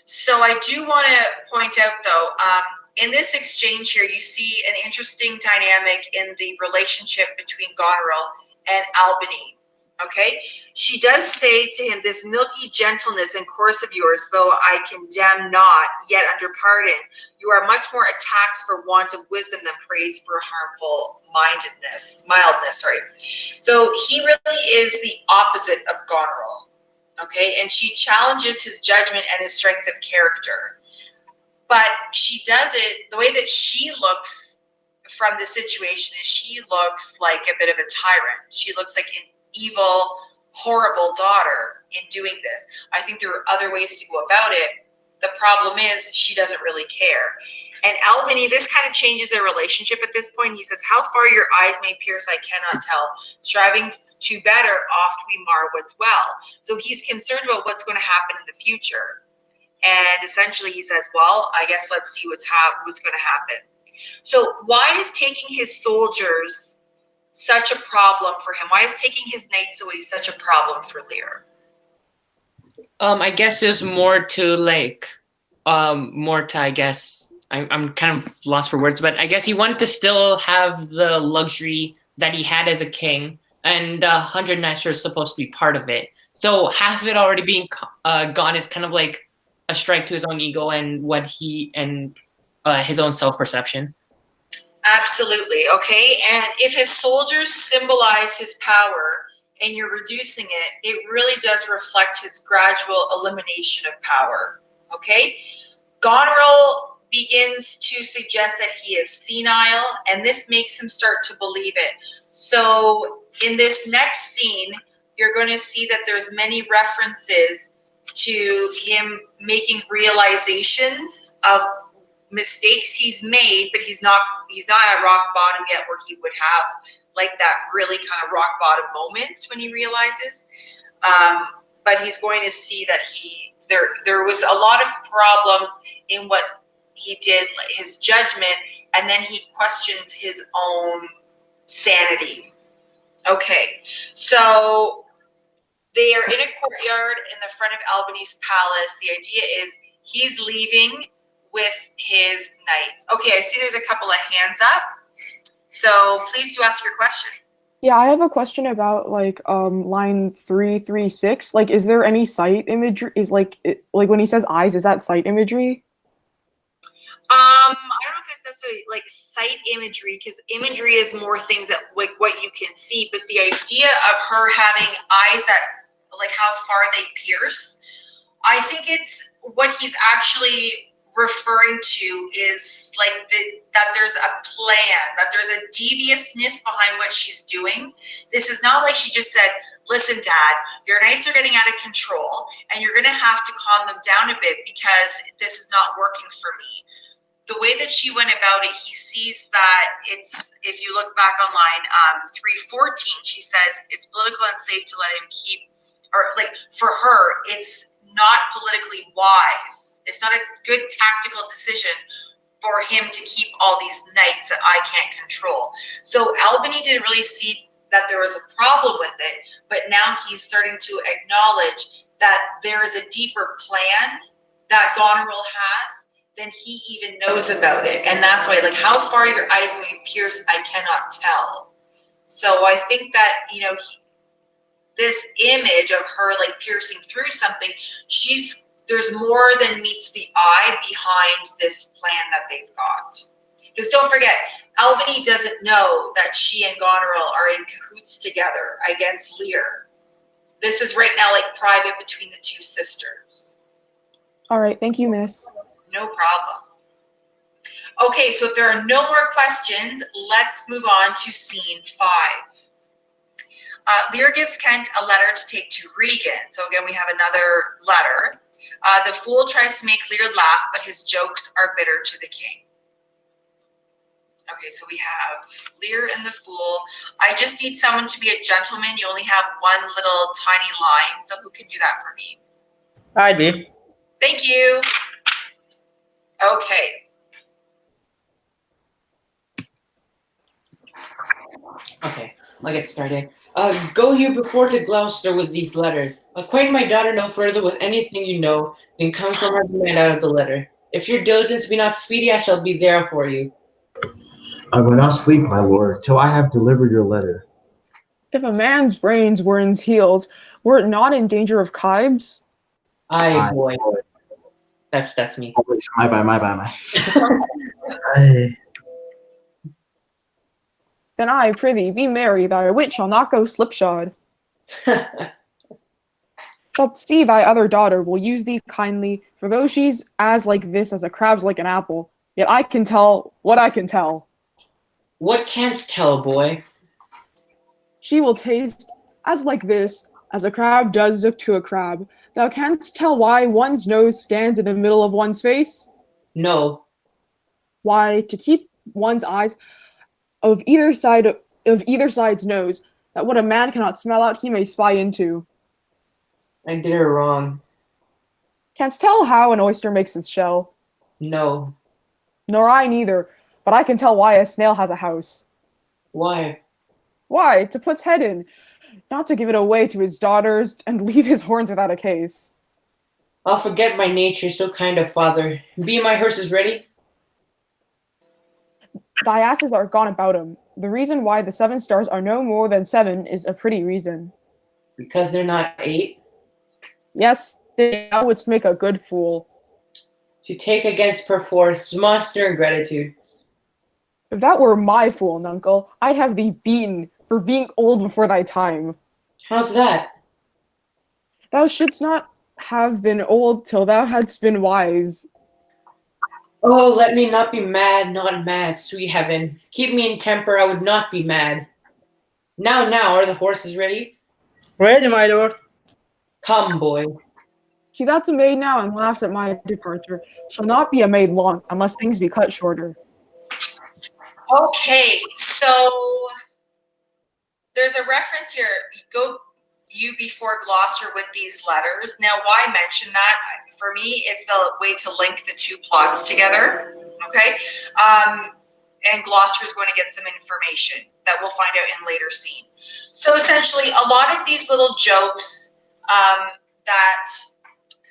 So I do want to point out, though, in this exchange here, you see an interesting dynamic in the relationship between Goneril and Albany. Okay, she does say to him, "This milky gentleness and course of yours, though I condemn not, yet under pardon, you are much more a tax for want of wisdom than praise for harmful mildness." Sorry. So he really is the opposite of Goneril. Okay, and she challenges his judgment and his strength of character. But she does it, the way that she looks from the situation is she looks like a bit of a tyrant. She looks like an evil, horrible daughter in doing this. I think there are other ways to go about it. The problem is she doesn't really care. And Albany, this kind of changes their relationship at this point. He says, "How far your eyes may pierce, I cannot tell. Striving to better, oft we mar what's well." So he's concerned about what's going to happen in the future. And essentially he says, well, I guess let's see what's going to happen. So why is taking his soldiers such a problem for him? Why is taking his knights away such a problem for Lear? I guess there's more to I guess I'm kind of lost for words, but I guess he wanted to still have the luxury that he had as a king, and 100 Knights are supposed to be part of it. So half of it already being gone is kind of like a strike to his own ego and his own self-perception. Absolutely. Okay. And if his soldiers symbolize his power and you're reducing it, it really does reflect his gradual elimination of power. Okay. Goneril begins to suggest that he is senile, and this makes him start to believe it. So in this next scene, you're going to see that there's many references to him making realizations of mistakes he's made, but he's not at rock bottom yet where he would have like that really kind of rock bottom moment when he realizes. But he's going to see that there was a lot of problems in what he did, his judgment, and then he questions his own sanity. Okay, so they are in a courtyard in the front of Albany's palace. The idea is he's leaving with his knights. Okay, I see there's a couple of hands up. So please do ask your question. Yeah, I have a question about line 336. Like, is there any sight imagery? Is like when he says eyes, is that sight imagery? I don't know if it's necessarily like sight imagery, because imagery is more things that like what you can see, but the idea of her having eyes that like how far they pierce, I think it's what he's actually referring to is like that there's a plan, that there's a deviousness behind what she's doing. This is not like she just said, "Listen, Dad, your knights are getting out of control and you're going to have to calm them down a bit because this is not working for me." The way that she went about it, he sees that it's, if you look back on line 314, she says it's politically unsafe to let him keep, or like for her, it's not politically wise. It's not a good tactical decision for him to keep all these knights that I can't control. So Albany didn't really see that there was a problem with it, but now he's starting to acknowledge that there is a deeper plan that Goneril has than he even knows about it. And that's why, like, how far your eyes may pierce, I cannot tell. So I think that, this image of her like piercing through something, there's more than meets the eye behind this plan that they've got. Because don't forget, Albany doesn't know that she and Goneril are in cahoots together against Lear. This is right now like private between the two sisters. All right, thank you, Miss. No problem. Okay, so if there are no more questions, let's move on to scene 5. Lear gives Kent a letter to take to Regan. So again, we have another letter. The fool tries to make Lear laugh, but his jokes are bitter to the king. Okay, so we have Lear and the fool. I just need someone to be a gentleman. You only have one little tiny line, so who can do that for me? I be. Thank you. Okay. Okay, I'll get started. Go you before to Gloucester with these letters. Acquaint my daughter no further with anything you know, then come from her demand out of the letter. If your diligence be not speedy, I shall be there for you. I will not sleep, my lord, till I have delivered your letter. If a man's brains were in his heels, were it not in danger of kibes? Aye, boy. That's me. My bad. Aye. Then I, prithee, be merry, thy wit shall not go slipshod. Shalt see thy other daughter will use thee kindly, for though she's as like this as a crab's like an apple, yet I can tell what I can tell. What canst tell, boy? She will taste as like this as a crab does to a crab. Thou canst tell why one's nose stands in the middle of one's face? No. Why, to keep one's eyes of either side's nose, that what a man cannot smell out he may spy into. I did her wrong. Canst tell how an oyster makes its shell? No. Nor I neither, but I can tell why a snail has a house. Why? Why? To put's head in, not to give it away to his daughters and leave his horns without a case. I'll forget my nature, so kind of father. Be my horses ready? Thy asses are gone about 'em. The reason why the 7 stars are no more than 7 is a pretty reason. Because they're not 8? Yes, thou wouldst make a good fool. To take against perforce, monster ingratitude. If that were my fool, nuncle, I'd have thee beaten for being old before thy time. How's that? Thou shouldst not have been old till thou hadst been wise. Oh, let me not be mad, not mad, sweet heaven. Keep me in temper, I would not be mad. Now, are the horses ready? Ready, my lord. Come, boy. She that's a maid now and laughs at my departure shall not be a maid long, unless things be cut shorter. Okay, so there's a reference here. Go you before Gloucester with these letters. Now, why mention that? For me, it's the way to link the 2 plots together. Okay, and Gloucester is going to get some information that we'll find out in later scene. So essentially, a lot of these little jokes that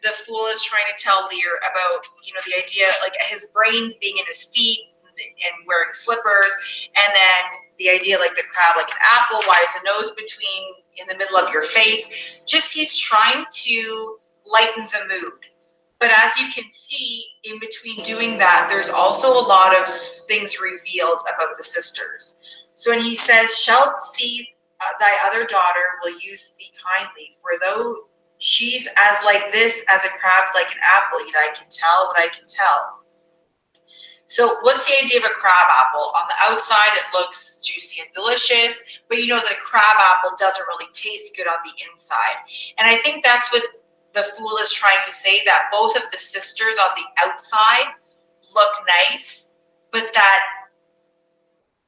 the fool is trying to tell Lear about, the idea like his brains being in his feet and wearing slippers, and then the idea like the crab like an apple, why is the nose in the middle of your face? Just he's trying to lighten the mood. But as you can see, in between doing that, there's also a lot of things revealed about the sisters. So when he says, shalt see thy other daughter will use thee kindly, for though she's as like this as a crab's like an apple, yet I can tell what I can tell. So what's the idea of a crab apple? On the outside, it looks juicy and delicious, but you know that a crab apple doesn't really taste good on the inside. And I think that's what the fool is trying to say, that both of the sisters on the outside look nice, but that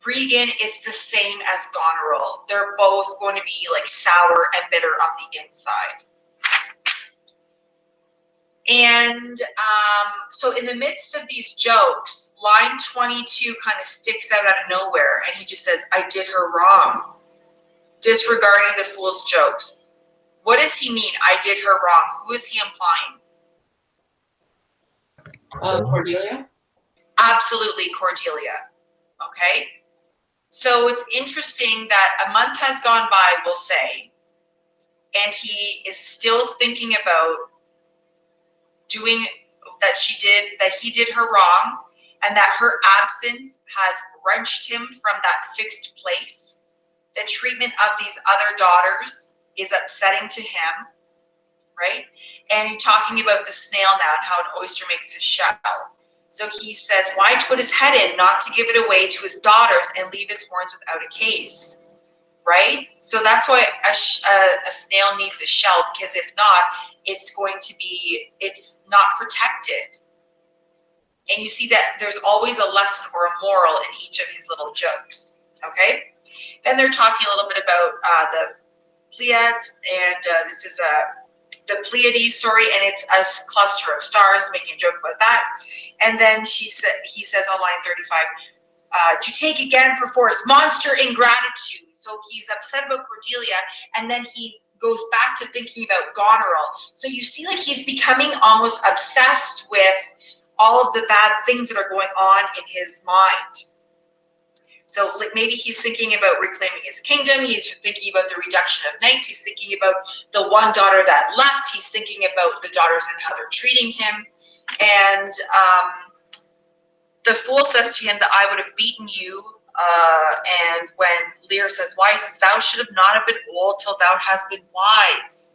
Regan is the same as Goneril. They're both going to be like sour and bitter on the inside. And so in the midst of these jokes, line 22 kind of sticks out of nowhere, and he just says, I did her wrong, disregarding the fool's jokes. What does he mean, I did her wrong? Who is he implying? Cordelia? Absolutely, Cordelia. Okay? So it's interesting that a month has gone by, we'll say, and he is still thinking about doing that he did her wrong, and that her absence has wrenched him from that fixed place. The treatment of these other daughters is upsetting to him, right? And you're talking about the snail now and how an oyster makes its shell. So he says, why put his head in, not to give it away to his daughters and leave his horns without a case, right? So that's why a snail needs a shell, because if not, it's not protected. And you see that there's always a lesson or a moral in each of his little jokes, okay? Then they're talking a little bit about the Pleiades, and this is the Pleiades story, and it's a cluster of stars, making a joke about that. And then he says on line 35, to take again perforce, monster ingratitude. So he's upset about Cordelia, and then he goes back to thinking about Goneril. So you see, like, he's becoming almost obsessed with all of the bad things that are going on in his mind. So maybe he's thinking about reclaiming his kingdom. He's thinking about the reduction of knights. He's thinking about the one daughter that left. He's thinking about the daughters and how they're treating him. And the fool says to him that I would have beaten you. And when Lear says why, he says, thou should have not have been old till thou hast been wise.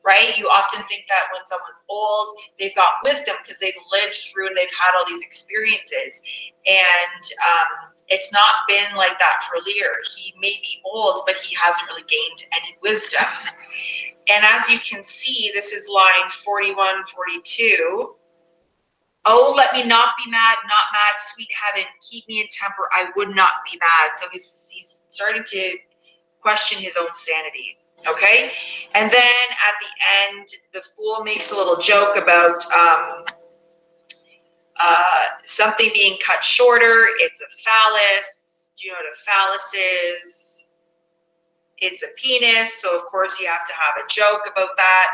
Right? You often think that when someone's old, they've got wisdom because they've lived through and they've had all these experiences. And it's not been like that for Lear. He may be old, but he hasn't really gained any wisdom. And as you can see, this is line 41, 42. Oh, let me not be mad, not mad, sweet heaven, keep me in temper, I would not be mad. So he's starting to question his own sanity. Okay, and then at the end, the fool makes a little joke about something being cut shorter. It's a phallus. Do you know what a phallus is? It's a penis. So of course you have to have a joke about that.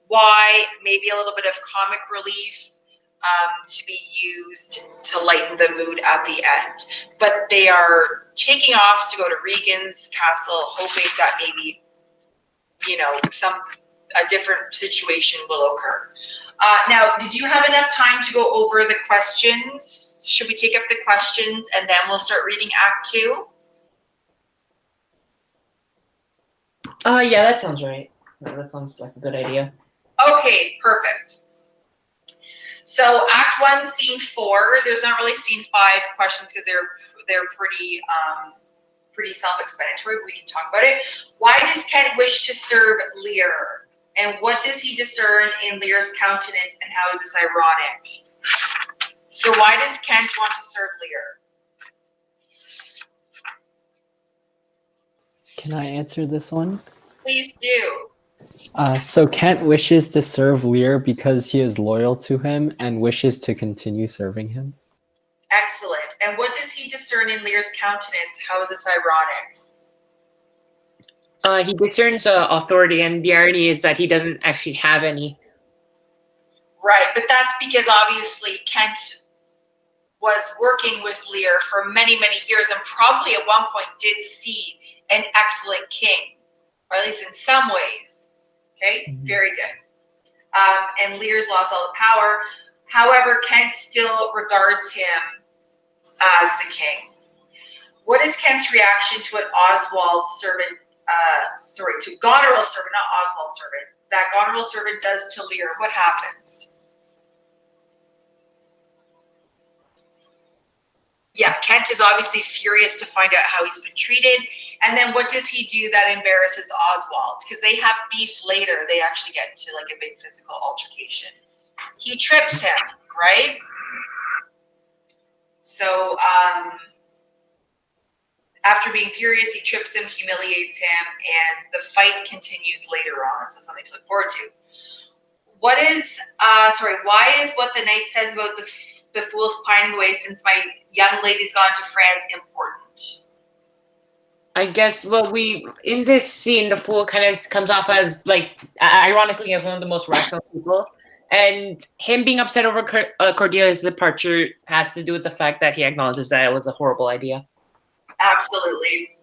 Why? Maybe a little bit of comic relief to be used to lighten the mood at the end. But they are taking off to go to Regan's castle, hoping that maybe, you know, a different situation will occur. Now, did you have enough time to go over the questions? Should we take up the questions and then we'll start reading Act 2? Yeah, that sounds right. That sounds like a good idea. Okay, perfect. So Act 1, Scene 4. There's not really Scene 5 questions because they're pretty self-explanatory, but we can talk about it. Why does Kent wish to serve Lear? And what does he discern in Lear's countenance, and how is this ironic? So why does Kent want to serve Lear? Can I answer this one? Please do. So Kent wishes to serve Lear because he is loyal to him and wishes to continue serving him. Excellent. And what does he discern in Lear's countenance? How is this ironic? He discerns authority, and the irony is that he doesn't actually have any. Right, but that's because obviously Kent was working with Lear for many, many years, and probably at one point did see an excellent king, or at least in some ways. Okay, very good. And Lear's lost all the power. However, Kent still regards him as the king. What is Kent's reaction to what Oswald's servant, to Goneril's servant, not Oswald's servant, that Goneril's servant does to Lear? What happens? Yeah, Kent is obviously furious to find out how he's been treated. And then what does he do that embarrasses Oswald? Because they have beef later. They actually get into like a big physical altercation. He trips him, right? So after being furious, he trips him, humiliates him, and the fight continues later on. So something to look forward to. What is, why is what the knight says about the fool's pining away since my young lady's gone to France important? I guess, well, in this scene, the fool kind of comes off as, like, ironically, as one of the most rational people. And him being upset over Cordelia's departure has to do with the fact that he acknowledges that it was a horrible idea. Absolutely.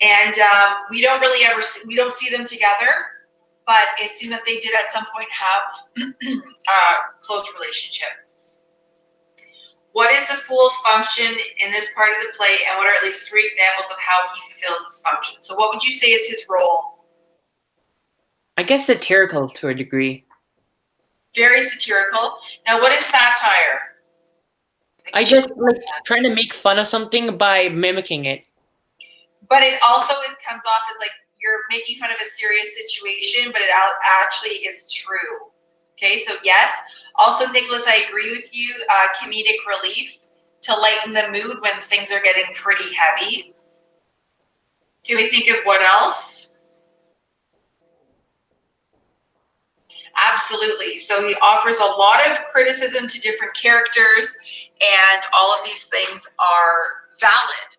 And we don't really we don't see them together, but it seemed that they did at some point have a close relationship. What is the fool's function in this part of the play, and what are at least 3 examples of how he fulfills his function? So what would you say is his role? I guess satirical to a degree. Very satirical. Now, what is satire? I just like trying to make fun of something by mimicking it. But it also comes off as like you're making fun of a serious situation, but it actually is true. Okay, so yes. Also, Nicholas, I agree with you. Comedic relief to lighten the mood when things are getting pretty heavy. Can we think of what else? Absolutely. So he offers a lot of criticism to different characters, and all of these things are valid.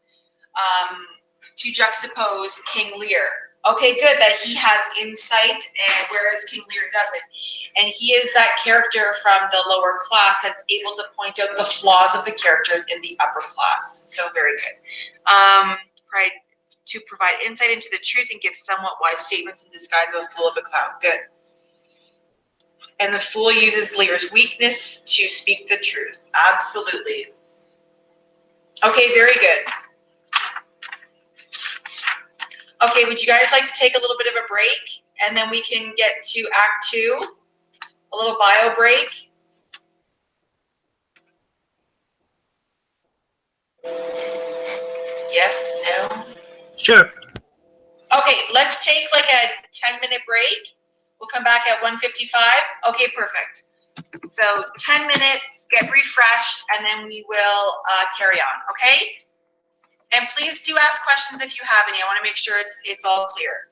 To juxtapose King Lear. Okay, good that he has insight, and whereas King Lear doesn't. And he is that character from the lower class that's able to point out the flaws of the characters in the upper class. So very good. Right, to provide insight into the truth and give somewhat wise statements in disguise of a fool of a clown. Good. And the fool uses Lear's weakness to speak the truth. Absolutely. Okay, very good. Okay, would you guys like to take a little bit of a break? And then we can get to Act 2, a little bio break. Yes, no? Sure. Okay, let's take like a 10-minute break. We'll come back at 1:55. Okay, perfect. So 10 minutes, get refreshed, and then we will carry on, okay? And please do ask questions if you have any. I want to make sure it's all clear.